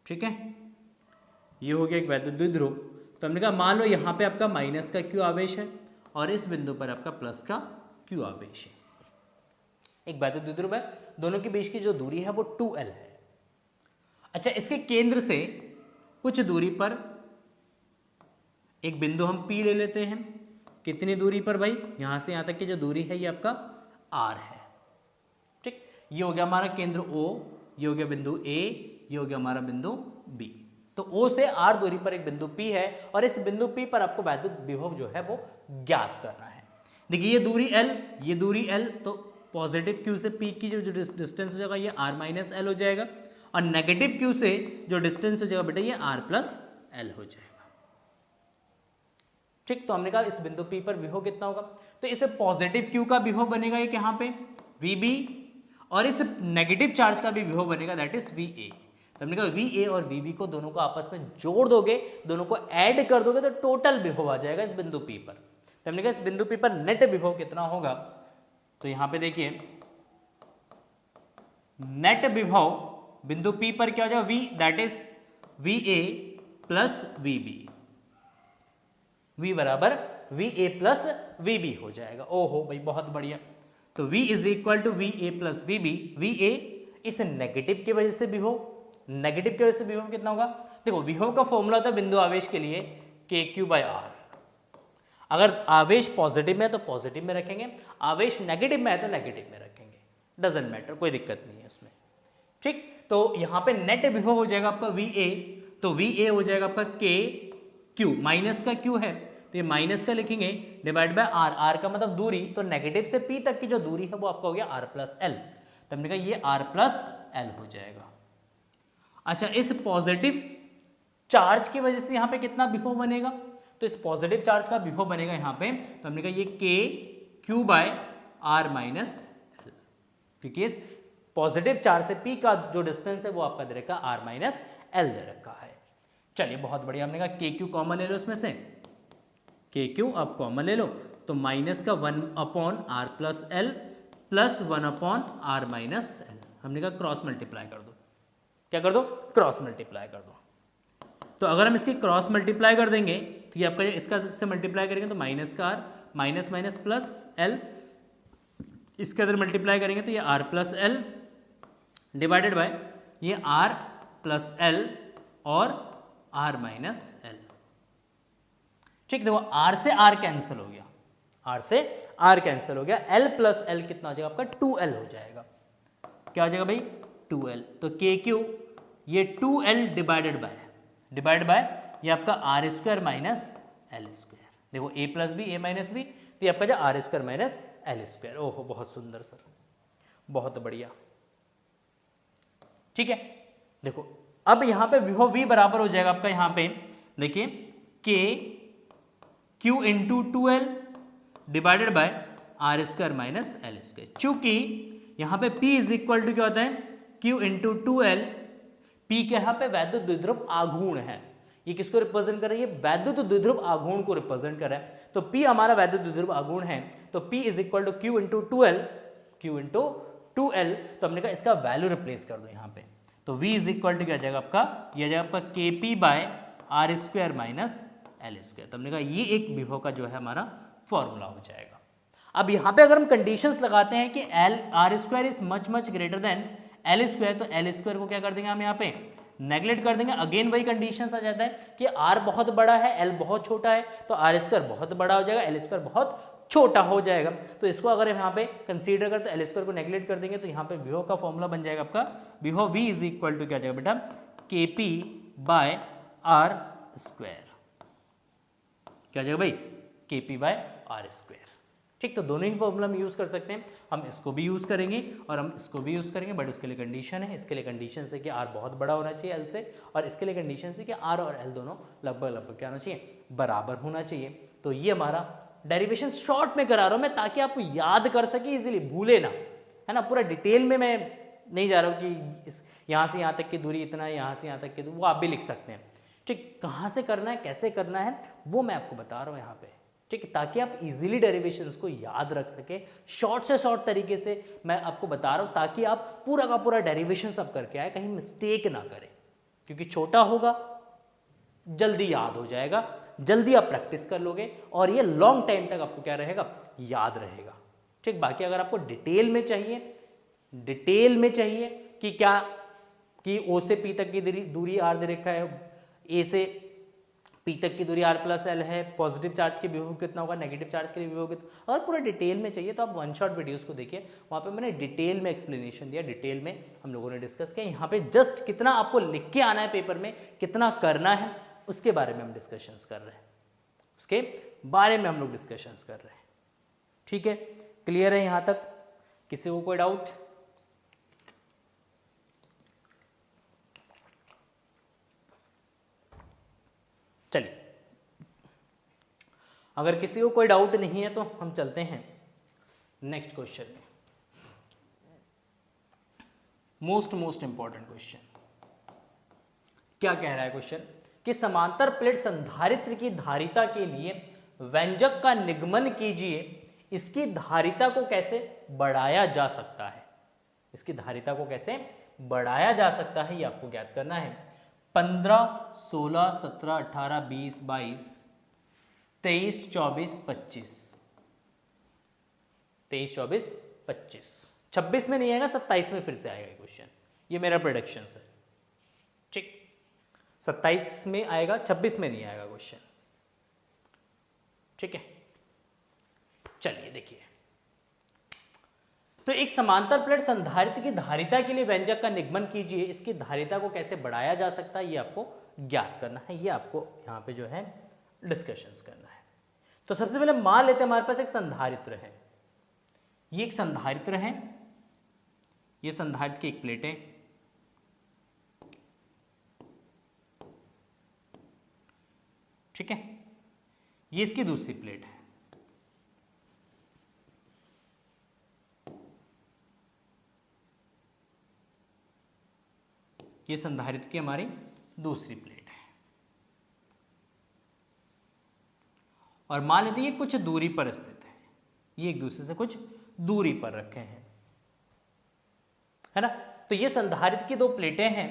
ठीक है। ये हो गया एक वैद्युत द्विध्रुव। तो हमने कहा मान लो यहाँ पे आपका माइनस का क्यू आवेश है और इस बिंदु पर आपका प्लस का क्यू आवेश है। एक वैद्युत द्विध्रुव है, दोनों के बीच की जो दूरी है वो 2L है। अच्छा, इसके केंद्र से कुछ दूरी पर एक बिंदु हम P ले लेते हैं। कितनी दूरी पर भाई? यहां से यहां तक की जो दूरी है ये आपका R है, ठीक। ये हो गया हमारा केंद्र O, ये हो गया बिंदु A, ये हो गया हमारा बिंदु B। तो O से R दूरी पर एक बिंदु P है और इस बिंदु P पर आपको वैद्युत विभव जो है वो ज्ञात करना है। देखिए ये दूरी L, ये दूरी L, तो पॉजिटिव Q से P की जो डिस्टेंस हो जाएगा ये R माइनस L हो जाएगा और नेगेटिव Q से जो डिस्टेंस हो जाएगा बेटा ये R प्लस L हो जाएगा, ठीक। तो हमने कहा इस बिंदु P पर विभव कितना होगा? तो इस पॉजिटिव Q का विभव बनेगा एक यहाँ पे VB और इस नेगेटिव चार्ज का भी विभव बनेगा दैट इज VA। तो हमने कहा VA और VB को दोनों को आपस में जोड़ दोगे, दोनों को ऐड कर दोगे तो टोटल विभव आ जाएगा इस बिंदु P पर। तो हमने कहा इस बिंदु P पर नेट विभव कितना होगा? तो यहां पे देखिए नेट विभव बिंदु P पर क्या हो जाएगा? V that is VA plus VB। V बराबर VA प्लस VB हो जाएगा। ओहो भाई बहुत बढ़िया। तो V is equal to VA plus VB। VA इस नेगेटिव की वजह से विभव, नेगेटिव की वजह से विभव कितना होगा? देखो विभव का फॉर्मूला होता है बिंदु आवेश के लिए KQ/R। अगर आवेश पॉजिटिव में है तो पॉजिटिव में रखेंगे, आवेश नेगेटिव में है तो नेगेटिव में रखेंगे, डजंट मैटर, कोई दिक्कत नहीं है उसमें, ठीक। तो यहाँ पे नेट विभव हो जाएगा आपका VA, तो VA हो जाएगा आपका KQ, माइनस का Q है तो ये माइनस का लिखेंगे डिवाइड बाय R। R का मतलब दूरी, तो नेगेटिव से P तक की जो दूरी है वो आपका हो गया R प्लस L। तो हमने कहा ये R प्लस L हो जाएगा। अच्छा, इस पॉजिटिव चार्ज की वजह से यहाँ पे कितना विभव बनेगा? तो इस पॉजिटिव चार्ज का विभव बनेगा यहाँ पे, तो हमने कहा ये KQ/R माइनस L, क्योंकि इस पॉजिटिव चार्ज से P का जो डिस्टेंस है वो आपका दे रखा R माइनस L दे रखा है। चलिए बहुत बढ़िया। हमने कहा KQ कॉमन ले लो, इसमें से KQ आप कॉमन ले लो, तो माइनस का 1/R plus L plus 1/R minus L। हमने कहा क्रॉस मल्टीप्लाई कर दो। क्या कर दो? क्रॉस मल्टीप्लाई कर दो। तो अगर हम इसकी क्रॉस मल्टीप्लाई कर देंगे तो ये आपका इसका से मल्टीप्लाई करेंगे तो माइनस का R minus minus plus L, इसके अंदर मल्टीप्लाई करेंगे तो ये R plus L divided by ये R प्लस L और R माइनस L, ठीक। देखो R से R कैंसिल हो गया, R से R कैंसिल हो गया, L प्लस L कितना हो जाएगा आपका? 2L हो जाएगा। क्या हो जाएगा भाई? 2L। तो KQ ये 2L डिवाइड बाय ये आपका R square minus L square. देखो A plus B A minus B, तो ये आपका जो R square minus L square. ओहो बहुत सुंदर सर, बहुत बढ़िया, ठीक है। देखो अब यहाँ पे विभव V बराबर हो जाएगा आपका, यहाँ पे देखिए KQ into 2L divided by R square minus L square. चूंकि यहाँ पे P इज इक्वल टू क्या होता है? Q into 2L। P के यहाँ पे वैद्युत द्विध्रुव आघूर्ण है, ये किसको रिप्रेजेंट कर रही है? वैद्युत द्विध्रुव आघूर्ण को रिप्रेजेंट कर रहा है। तो P हमारा वैद्युत द्विध्रुव आघूर्ण है, तो P is equal to Q into 2L Q into 2L। तो हमने कहा इसका वैल्यू रिप्लेस कर दो यहाँ पे, तो V इज इक्वल टू क्या आ जाएगा आपका, ये आ जाएगा आपका KP by R square minus L square. तो हमने कहा ये एक विभव का जो है हमारा फॉर्मूला हो जाएगा। अब यहाँ पे अगर हम कंडीशंस लगाते हैं कि L R square is much much greater than L square, तो एल स्क्वायर को क्या कर देंगे हम यहाँ पे नेगलेक्ट कर देंगे। अगेन वही कंडीशंस आ जाता है कि आर बहुत बड़ा है एल बहुत छोटा है, तो आर स्क्वायर बहुत बड़ा हो जाएगा एल स्क्वायर बहुत छोटा हो जाएगा। तो इसको अगर हम यहाँ पे कंसीडर करते एल स्क्वायर को नेगलेक्ट कर देंगे, तो यहाँ पे विभव का फॉर्मूला बन जाएगा आपका, विभव V इज इक्वल टू क्या आ जाएगा बेटा, KP बाय आर स्क्वायर। क्या जाएगा भाई, KP बाय आर स्क्वायर। ठीक, तो दोनों ही फॉर्मूला हम यूज कर सकते हैं, हम इसको भी यूज करेंगे और हम इसको भी यूज करेंगे, बट उसके लिए कंडीशन है, इसके लिए कंडीशन है कि R बहुत बड़ा होना चाहिए L से, और इसके लिए कंडीशन है कि R और L दोनों लगभग क्या होना चाहिए, बराबर होना चाहिए। तो ये हमारा डेरिवेशन शॉर्ट में करा रहा हूं मैं ताकि आप याद कर सके इजीली, भूले ना, है ना। पूरा डिटेल में मैं नहीं जा रहा हूँ कि यहाँ से यहाँ तक की दूरी इतना है, यहाँ से यहाँ तक की दूरी, वो आप भी लिख सकते हैं। ठीक, कहाँ से करना है कैसे करना है वो मैं आपको बता रहा हूँ यहाँ पे, ठीक, ताकि आप इजीली डेरिवेशंस को याद रख सके। शॉर्ट से शॉर्ट तरीके से मैं आपको बता रहा हूँ ताकि आप पूरा का पूरा डेरिवेशन सब करके आए, कहीं मिस्टेक ना करें, क्योंकि छोटा होगा जल्दी याद हो जाएगा, जल्दी आप प्रैक्टिस कर लोगे और ये लॉन्ग टाइम तक आपको क्या रहेगा, याद रहेगा। ठीक, बाकी अगर आपको डिटेल में चाहिए कि क्या कि O से P तक की दूरी R दे रखा है, A से P तक की दूरी R प्लस L है, पॉजिटिव चार्ज के विभव कितना होगा, नेगेटिव चार्ज के लिए विभव कितना, अगर पूरा डिटेल में चाहिए तो आप वन शॉट वीडियोस को देखिए, वहाँ पे मैंने डिटेल में एक्सप्लेनेशन दिया, डिटेल में हम लोगों ने डिस्कस किया। यहाँ पे जस्ट कितना आपको लिख के आना है पेपर में, कितना करना है, उसके बारे में हम डिस्कशंस कर रहे हैं, उसके बारे में हम लोग डिस्कशंस कर रहे हैं। ठीक है, क्लियर है यहाँ तक, किसी को कोई डाउट? चलिए, अगर किसी को कोई डाउट नहीं है तो हम चलते हैं नेक्स्ट क्वेश्चन में। मोस्ट इंपॉर्टेंट क्वेश्चन क्या कह रहा है क्वेश्चन, कि समांतर प्लेट संधारित्र की धारिता के लिए व्यंजक का निगमन कीजिए, इसकी धारिता को कैसे बढ़ाया जा सकता है, इसकी धारिता को कैसे बढ़ाया जा सकता है ये आपको ज्ञात करना है। 15, 16, 17, 18, 20, 22, 23, 24, 25, 23, 24, 25, 26 में नहीं आएगा, 27 में फिर से आएगा क्वेश्चन, ये मेरा प्रेडिक्शन है। ठीक, 27 में आएगा, 26 में नहीं आएगा क्वेश्चन। ठीक है, चलिए देखिए, तो एक समांतर प्लेट संधारित्र की धारिता के लिए व्यंजक का निगमन कीजिए, इसकी धारिता को कैसे बढ़ाया जा सकता है ये आपको ज्ञात करना है, ये आपको यहाँ पे जो है डिस्कशंस करना है। तो सबसे पहले मान लेते हैं हमारे पास एक संधारित्र है, ये एक संधारित्र है, ये संधारित्र की एक प्लेट है, ठीक है, ये इसकी दूसरी प्लेट है, ये संधारित्र की हमारी दूसरी प्लेट है, और मान लेते हैं ये कुछ दूरी पर स्थित है, ये एक दूसरे से कुछ दूरी पर रखे हैं, है ना। तो ये संधारित्र की दो प्लेटें हैं,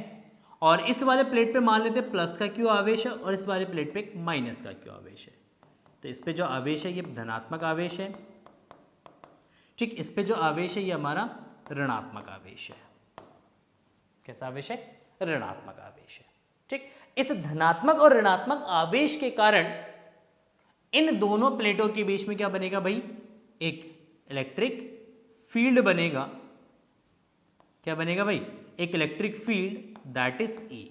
और इस वाले प्लेट पे मान लेते हैं प्लस का क्यू आवेश है, और इस वाले प्लेट पे माइनस का क्यू आवेश है। तो इस पे जो आवेश है ये धनात्मक आवेश है, ठीक, इस पे जो आवेश है ये हमारा ऋणात्मक आवेश है। कैसा आवेश है? ऋणात्मक आवेश है। ठीक, इस धनात्मक और ऋणात्मक आवेश के कारण इन दोनों प्लेटों के बीच में क्या बनेगा भाई, एक इलेक्ट्रिक फील्ड बनेगा। क्या बनेगा भाई? एक electric field, that is E।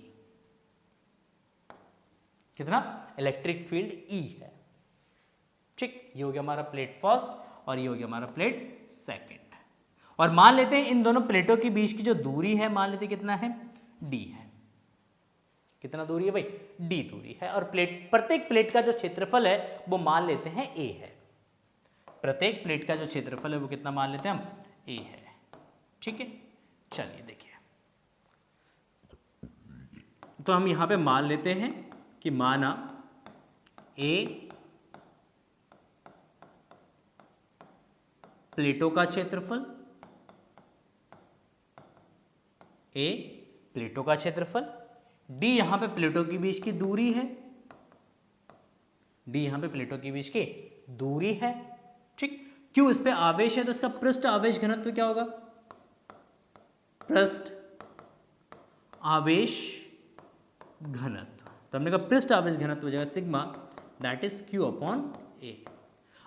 कितना? इलेक्ट्रिक फील्ड E है। ठीक, ये हो गया हमारा प्लेट फर्स्ट और ये हो गया हमारा प्लेट सेकंड। और मान लेते हैं इन दोनों प्लेटों के बीच की जो दूरी है, मान लेते कितना है, D है। कितना दूरी है भाई? D दूरी है। और प्रत्येक प्लेट का जो क्षेत्रफल है वो मान लेते हैं A है। प्रत्येक प्लेट का जो क्षेत्रफल है वो कितना मान लेते हैं हम? A है। ठीक है, चलिए देखिए, तो हम यहां पे मान लेते हैं कि माना A प्लेटों का क्षेत्रफल ए प्लेटों का क्षेत्रफल, डी यहां पे प्लेटों के बीच की दूरी है, डी यहां पे प्लेटों के बीच की दूरी है, ठीक। क्यू इस पे आवेश है तो इसका पृष्ठ आवेश घनत्व क्या होगा, पृष्ठ आवेश घनत्व, तो हमने कहा पृष्ठ आवेश घनत्व हो जाएगा sigma, that is Q upon A.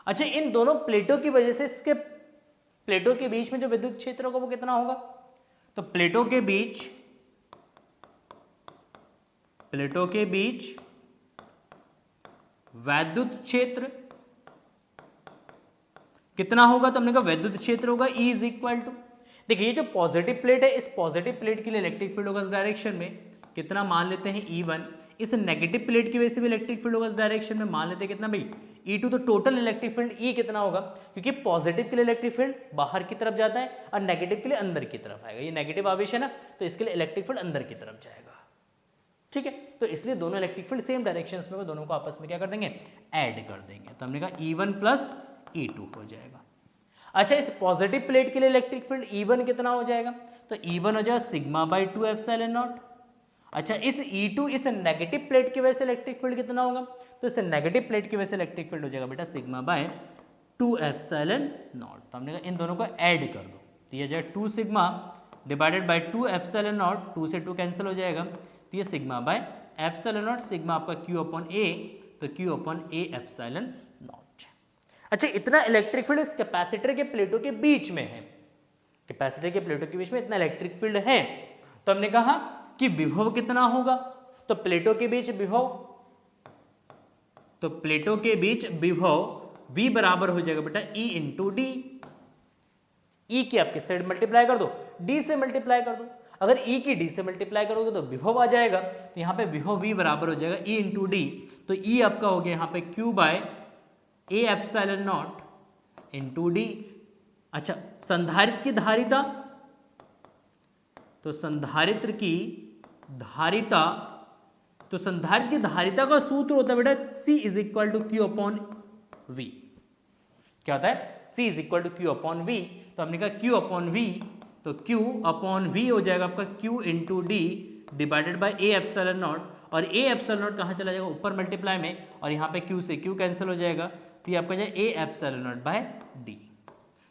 अच्छा, इन दोनों प्लेटों की वजह से इसके प्लेटों के बीच में जो विद्युत क्षेत्र होगा वो कितना होगा, तो प्लेटों के बीच वैद्युत क्षेत्र कितना होगा, तो हमने कहा वैद्युत क्षेत्र होगा E इज इक्वल टू, देखिए ये जो पॉजिटिव प्लेट है, इस पॉजिटिव प्लेट के लिए इलेक्ट्रिक फील्ड होगा इस डायरेक्शन में कितना, मान लेते हैं E1। इस नेगेटिव प्लेट की वजह से भी इलेक्ट्रिक फील्ड होगा इस डायरेक्शन में, मान लेते हैं कितना भाई E2। तो टोटल इलेक्ट्रिक फील्ड E कितना होगा, क्योंकि पॉजिटिव के लिए इलेक्ट्रिक फील्ड बाहर की तरफ जाता है और नेगेटिव के लिए अंदर की तरफ आएगा, ये नेगेटिव आवेश है ना, तो इसके लिए इलेक्ट्रिक फील्ड अंदर की तरफ जाएगा, ठीक है। तो इसलिए दोनों इलेक्ट्रिक फील्ड सेम डायरेक्शंस में, दोनों को आपस में क्या कर देंगे, ऐड कर देंगे, तो हमने कहा E1 प्लस E2 हो जाएगा। अच्छा, इस पॉजिटिव प्लेट के लिए इलेक्ट्रिक फील्ड E1 कितना हो जाएगा, तो E1 हो जाएगा सिग्मा बाई 2 एप्सिलॉन नॉट। अच्छा, इस E2 इस नेगेटिव प्लेट की वजह से इलेक्ट्रिक फील्ड कितना होगा, तो इस नेगेटिव प्लेट की वजह से इलेक्ट्रिक फील्ड हो जाएगा बेटा सिग्मा बाय 2 एप्सिलॉन नॉट। तो हमने कहा इन दोनों को ऐड कर दो, तो ये जाए 2 sigma divided by 2 epsilon not, 2 से 2 कैंसिल हो जाएगा, तो ये sigma bye epsilon not, sigma आपका Q अपॉन A, तो Q upon A epsilon not. अच्छा, इतना इलेक्ट्रिक फील्ड इस कैपेसिटर के प्लेटों के बीच में है, कैपेसिटर के प्लेटों के बीच में इतना इलेक्ट्रिक फील्ड है, तो हमने कहा कि विभव कितना होगा, तो प्लेटों के बीच विभव, तो प्लेटों के बीच विभव V बराबर हो जाएगा बेटा E इंटू डी। E की आप किस से मल्टीप्लाई कर दो, D से मल्टीप्लाई कर दो, अगर E की D से मल्टीप्लाई करोगे तो विभव आ जाएगा, तो यहाँ पे विभव V बराबर हो जाएगा E इंटू डी, तो E आपका हो गया यहाँ पे Q by A epsilon naught into D. अच्छा, संधारित्र की धारिता, तो संधारित्र की धारिता, तो संधारित्र की धारिता का सूत्र होता है बेटा C is equal to Q upon V। क्या होता है, C is equal to Q upon V, तो हमने कहा Q अपॉन V, तो Q अपॉन V हो जाएगा आपका Q into D divided by A epsilon not, और A एप्सिलॉन नॉट कहाँ चला जाएगा, ऊपर मल्टीप्लाई में, और यहाँ पे Q से Q कैंसिल हो जाएगा, तो ये आपका जाए A epsilon naught by D।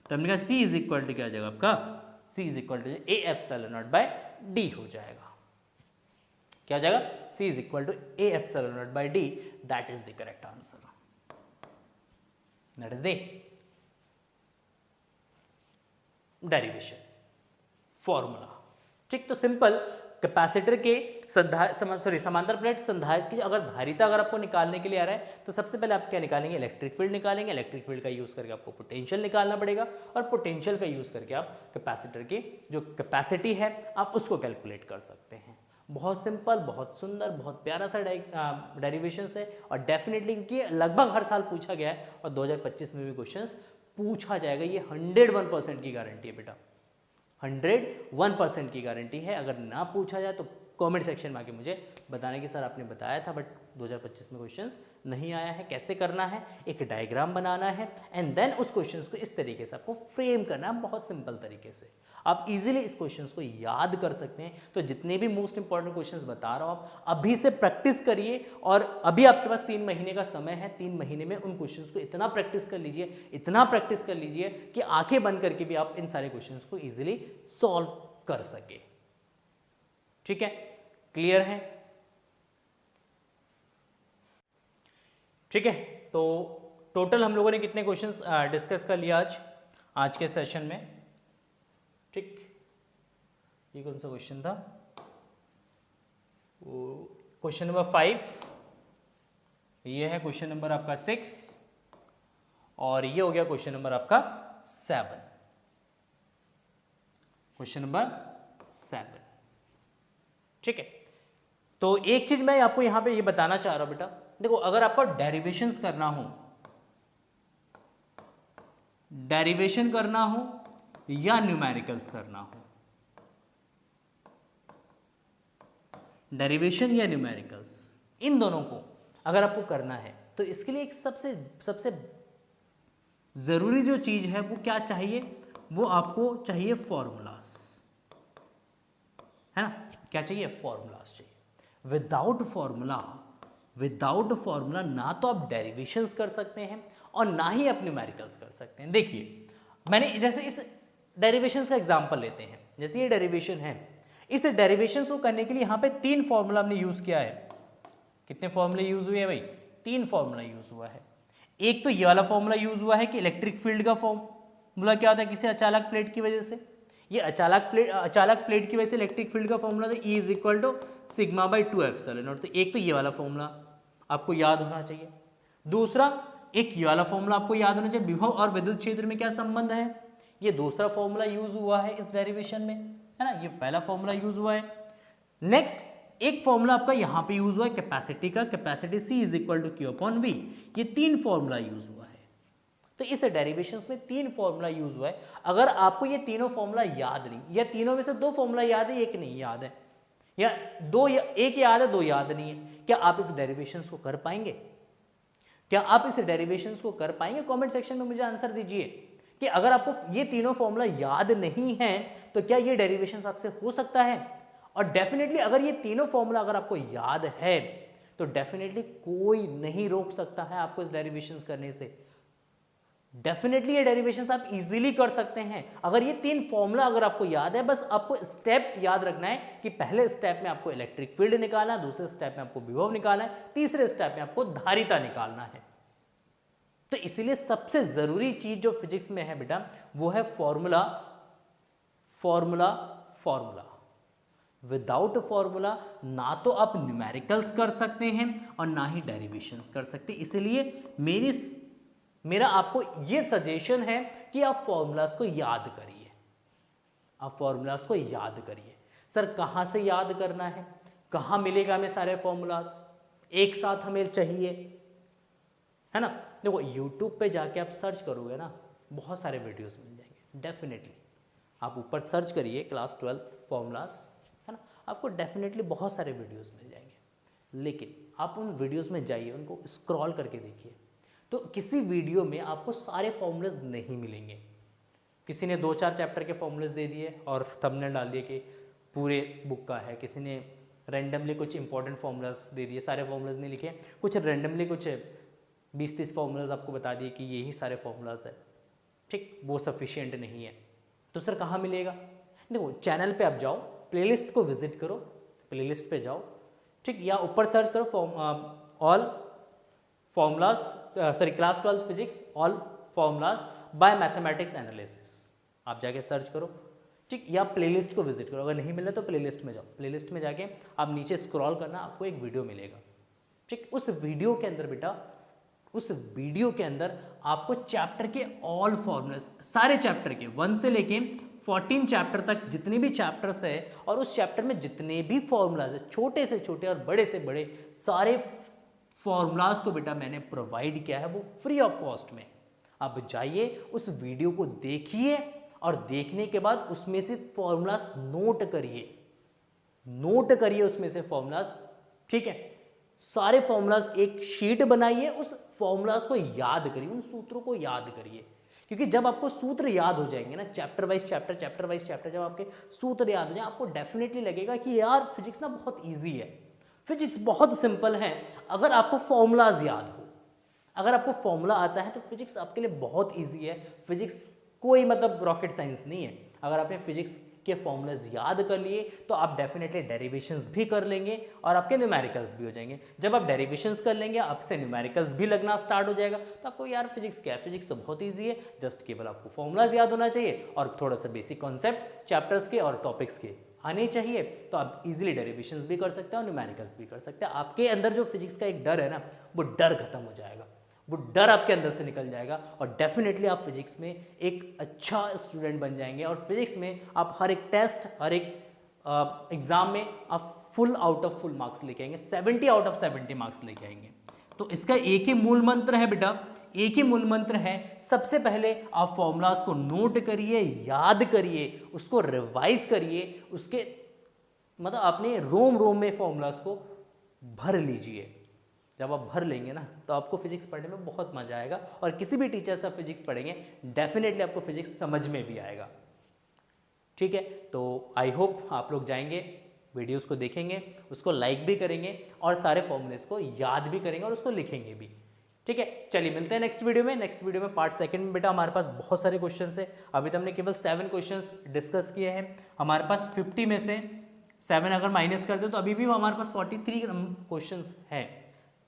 तो हमने कहा C इज इक्वल टू क्या आ जाएगा आपका, C is equal to A epsilon naught by D हो जाएगा। क्या हो जाएगा, C is equal to A epsilon naught by D, that is the correct answer, that is the derivation formula, ठीक। तो सिंपल कैपेसिटर के समांतर प्लेट संधारित्र की अगर धारिता अगर आपको निकालने के लिए आ रहा है, तो सबसे पहले आप क्या निकालेंगे, इलेक्ट्रिक फील्ड निकालेंगे, इलेक्ट्रिक फील्ड का यूज करके आपको पोटेंशियल निकालना पड़ेगा, और पोटेंशियल का यूज करके आप कैपेसिटर की जो कैपेसिटी है आप उसको कैलकुलेट कर सकते हैं। बहुत सिंपल, बहुत सुंदर, बहुत प्यारा सा डेरिवेशन है, और डेफिनेटली क्योंकि लगभग हर साल पूछा गया है और 2025 में भी क्वेश्चंस पूछा जाएगा, ये 101% की गारंटी है बेटा, 101% की गारंटी है। अगर ना पूछा जाए तो कमेंट सेक्शन में आके मुझे बताने की सर आपने बताया था बट 2025 में क्वेश्चंस नहीं आया है, कैसे करना है, एक डायग्राम बनाना है एंड देन उस क्वेश्चंस को इस तरीके से आपको फ्रेम करना है, बहुत सिंपल तरीके से आप इजीली इस क्वेश्चंस को याद कर सकते हैं। तो जितने भी मोस्ट इंपॉर्टेंट क्वेश्चंस बता रहा हूं आप अभी से प्रैक्टिस करिए, और अभी आपके पास 3 महीने का समय है, 3 महीने में उन क्वेश्चंस को इतना प्रैक्टिस कर लीजिए, इतना प्रैक्टिस कर लीजिए कि आंखें बंद करके भी आप इन सारे क्वेश्चंस को इजीली सॉल्व कर सके। ठीक है, क्लियर है? ठीक है, तो टोटल हम लोगों ने कितने क्वेश्चंस डिस्कस कर लिया आज के सेशन में? ठीक, ये कौन सा क्वेश्चन था? क्वेश्चन नंबर 5, ये है क्वेश्चन नंबर आपका 6, और ये हो गया क्वेश्चन नंबर आपका 7, क्वेश्चन नंबर 7। ठीक है, तो एक चीज मैं आपको यहां पे ये बताना चाह रहा हूं बेटा, देखो अगर आपको डेरिवेशंस करना हो, डेरिवेशन करना हो या न्यूमेरिकल्स करना हो, डेरिवेशन या न्यूमेरिकल्स, इन दोनों को अगर आपको करना है तो इसके लिए एक सबसे जरूरी जो चीज है वो क्या चाहिए, वो आपको चाहिए फॉर्मूलास, है ना, क्या चाहिए, फॉर्मूलाज चाहिए। विदाउट फॉर्मूला ना तो आप डेरिवेशंस कर सकते हैं और ना ही आप न्यूमेरिकल्स कर सकते हैं। देखिए मैंने जैसे इस डेरिवेशंस का एग्जांपल लेते हैं, जैसे ये डेरिवेशन है, इस डेरिवेशंस को करने के लिए यहाँ पे 3 फॉर्मूला हमने यूज किया है। कितने फॉर्मूले यूज हुए हैं भाई, 3 फॉर्मूला यूज हुआ है। एक तो ये वाला फॉर्मूला यूज हुआ है कि इलेक्ट्रिक फील्ड का फॉर्मूला क्या होता है, किसी अचालक प्लेट की वजह से, ये अचालक प्लेट की वजह से इलेक्ट्रिक फील्ड का फॉर्मूला था E is equal to sigma by 2 epsilon not. तो एक तो ये वाला फॉर्मूला आपको याद होना चाहिए। दूसरा एक ये वाला फॉर्मूला आपको याद होना चाहिए, विभव और विद्युत क्षेत्र में क्या संबंध है, ये दूसरा फॉर्मूला यूज हुआ है इस डेरिवेशन में, है ना, ये पहला फॉर्मूला यूज हुआ है। नेक्स्ट एक फॉर्मूला आपका यहाँ पे यूज हुआ है कैपेसिटी का, capacity C is equal to Q upon V, ये 3 फॉर्मूला यूज हुआ है। तो इस डेरिवेशंस में 3 फॉर्मूला यूज हुआ है। अगर आपको ये तीनों फॉर्मूला याद नहीं, या तीनों में से 2 फॉर्मूला याद है, एक नहीं याद है, या एक याद है 2 याद नहीं है, क्या आप इस डेरिवेशंस को कर पाएंगे? क्या आप इस डेरिवेशंस को कर पाएंगे? कमेंट सेक्शन में मुझे आंसर दीजिए कि अगर आपको ये तीनों फॉर्मूला याद नहीं है तो क्या ये डेरिवेशंस आपसे हो सकता है? और डेफिनेटली अगर ये तीनों फॉर्मूला अगर आपको याद है तो डेफिनेटली कोई नहीं रोक सकता है आपको इस डेरिवेशंस करने से। डेफिनेटली ये डेरिवेशंस आप इजीली कर सकते हैं अगर ये 3 फॉर्मूला अगर आपको याद है। बस आपको स्टेप याद रखना है कि पहले स्टेप में आपको इलेक्ट्रिक फील्ड निकालना है, दूसरे स्टेप में आपको विभव निकालना है, तीसरे स्टेप में आपको धारिता निकालना है। तो इसीलिए सबसे जरूरी चीज जो फिजिक्स में है बेटा वो है formula, formula, formula. Without formula ना तो आप न्यूमेरिकल्स कर सकते हैं और ना ही डेरिवेशंस कर सकते। इसलिए मेरा आपको ये सजेशन है कि आप फॉर्मूलाज को याद करिए, आप फॉर्मूलाज को याद करिए। सर कहाँ से याद करना है, कहाँ मिलेगा हमें सारे फॉर्मूलाज, एक साथ हमें चाहिए, है ना? देखो यूट्यूब पे जाके आप सर्च करोगे ना, बहुत सारे वीडियोस मिल जाएंगे। डेफिनेटली आप ऊपर सर्च करिए क्लास 12 फॉर्मूलाज, है ना, आपको डेफिनेटली बहुत सारे वीडियोस मिल जाएंगे। लेकिन आप उन वीडियोस में जाइए, उनको स्क्रॉल करके देखिए, तो किसी वीडियो में आपको सारे फॉर्मूलाज नहीं मिलेंगे। किसी ने 2-4 चैप्टर के फॉर्मूलाज दे दिए और थंबनेल डाल दिए कि पूरे बुक का है। किसी ने रैंडमली कुछ इंपॉर्टेंट फॉर्मूलाज दे दिए, सारे फॉर्मूलाज नहीं लिखे। कुछ रैंडमली कुछ 20-30 फॉर्मूलाज आपको बता दिए कि यही सारे फॉर्मूलाज है। ठीक, वो सफिशिएंट नहीं है। तो सर कहाँ मिलेगा? देखो चैनल पे आप जाओ, प्लेलिस्ट को विजिट करो, प्लेलिस्ट पे जाओ, ठीक, या ऊपर सर्च करो all formulas, sorry class 12 physics all formulas by mathematics analysis, आप जाके सर्च करो, ठीक, या प्लेलिस्ट को विजिट करो। अगर नहीं मिला तो प्लेलिस्ट में जाओ, प्लेलिस्ट में जाके आप नीचे स्क्रॉल करना, आपको एक वीडियो मिलेगा। ठीक, उस वीडियो के अंदर बेटा, उस वीडियो के अंदर आपको चैप्टर के ऑल फॉर्मूलाज, सारे चैप्टर के 1 से लेके 14 चैप्टर तक जितने भी चैप्टर्स है और उस चैप्टर में जितने भी फॉर्मूलाज है, छोटे से छोटे और बड़े से बड़े सारे फॉर्मूलाज को बेटा मैंने प्रोवाइड किया है, वो फ्री ऑफ कॉस्ट में। आप जाइए उस वीडियो को देखिए और देखने के बाद उसमें से फॉर्मूलाज नोट करिए, नोट करिए उसमें से फॉर्मूलाज, ठीक है। सारे फॉर्मूलाज एक शीट बनाइए, उस फॉर्मूलाज को याद करिए, उन सूत्रों को याद करिए, क्योंकि जब आपको सूत्र याद हो जाएंगे ना, chapter wise chapter, chapter wise chapter, जब आपके सूत्र याद हो जाए, आपको डेफिनेटली लगेगा कि यार फिजिक्स ना बहुत ईजी है, फिजिक्स बहुत सिंपल है। अगर आपको फॉर्मूलाज याद हो, अगर आपको फॉर्मूला आता है तो फिजिक्स आपके लिए बहुत ईजी है। फिजिक्स कोई मतलब रॉकेट साइंस नहीं है। अगर आपने फिजिक्स के फॉर्मूलाज याद कर लिए तो आप डेफिनेटली डेरिवेशंस भी कर लेंगे और आपके न्यूमेरिकल्स भी हो जाएंगे। जब आप डेरिवेशंस कर लेंगे, आपसे न्यूमेरिकल्स भी लगना स्टार्ट हो जाएगा, तो आपको यार फिजिक्स क्या है, फिजिक्स तो बहुत ईजी है, जस्ट केवल आपको फॉर्मूलाज याद होना चाहिए और थोड़ा सा बेसिक कॉन्सेप्ट चैप्टर्स के और टॉपिक्स के आने चाहिए, तो आप इजीली डेरिवेशंस भी कर सकते हैं और न्यूमेरिकल्स भी कर सकते हैं। आपके अंदर जो फिजिक्स का एक डर है ना, वो डर खत्म हो जाएगा, वो डर आपके अंदर से निकल जाएगा और डेफिनेटली आप फिजिक्स में एक अच्छा स्टूडेंट बन जाएंगे। और फिजिक्स में आप हर एक टेस्ट, हर एक एग्जाम में आप full out of full marks लेके आएंगे, 70 आउट ऑफ 70 मार्क्स लेके आएंगे। तो इसका एक ही मूल मंत्र है बेटा, एक ही मूल मंत्र है, सबसे पहले आप फॉर्मूलाज को नोट करिए, याद करिए, उसको रिवाइज करिए, उसके मतलब अपने रोम रोम में फॉर्मूलाज को भर लीजिए। जब आप भर लेंगे ना तो आपको फिजिक्स पढ़ने में बहुत मजा आएगा और किसी भी टीचर से आप फिजिक्स पढ़ेंगे डेफिनेटली आपको फिजिक्स समझ में भी आएगा। ठीक है, तो आई होप आप लोग जाएंगे वीडियोस को देखेंगे, उसको लाइक भी करेंगे और सारे फॉर्मूलेस को याद भी करेंगे और उसको लिखेंगे भी। ठीक है, चलिए मिलते हैं नेक्स्ट वीडियो में। नेक्स्ट वीडियो में पार्ट सेकंड में बेटा हमारे पास बहुत सारे क्वेश्चंस है। अभी तो हमने केवल 7 क्वेश्चंस डिस्कस किए हैं। हमारे पास 50 में से 7 अगर माइनस कर दे तो अभी भी हमारे पास 43 क्वेश्चंस हैं।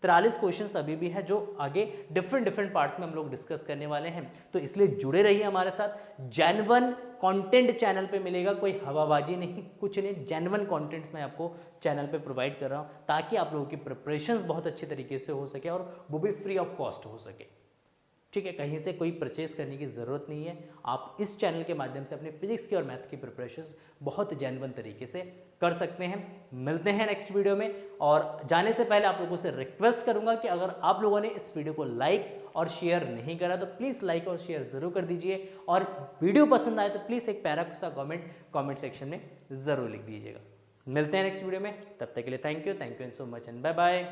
43 क्वेश्चंस अभी भी है जो आगे डिफरेंट पार्ट्स में हम लोग डिस्कस करने वाले हैं। तो इसलिए जुड़े रहिए हमारे साथ। जेन्युइन कंटेंट चैनल पे मिलेगा, कोई हवाबाजी नहीं, कुछ नहीं, जेन्युइन कंटेंट्स मैं आपको चैनल पे प्रोवाइड कर रहा हूँ ताकि आप लोगों की प्रिपरेशंस बहुत अच्छे तरीके से हो सके और वो भी फ्री ऑफ कॉस्ट हो सके। ठीक है, कहीं से कोई परचेस करने की ज़रूरत नहीं है। आप इस चैनल के माध्यम से अपने फिजिक्स की और मैथ की प्रिपरेशंस बहुत जेन्युइन तरीके से कर सकते हैं। मिलते हैं नेक्स्ट वीडियो में। और जाने से पहले आप लोगों से रिक्वेस्ट करूंगा कि अगर आप लोगों ने इस वीडियो को लाइक और शेयर नहीं करा तो प्लीज़ लाइक और शेयर ज़रूर कर दीजिए, और वीडियो पसंद आए तो प्लीज़ एक प्यारा सा कॉमेंट सेक्शन में ज़रूर लिख दीजिएगा। मिलते हैं नेक्स्ट वीडियो में, तब तक के लिए thank you and so much and bye bye.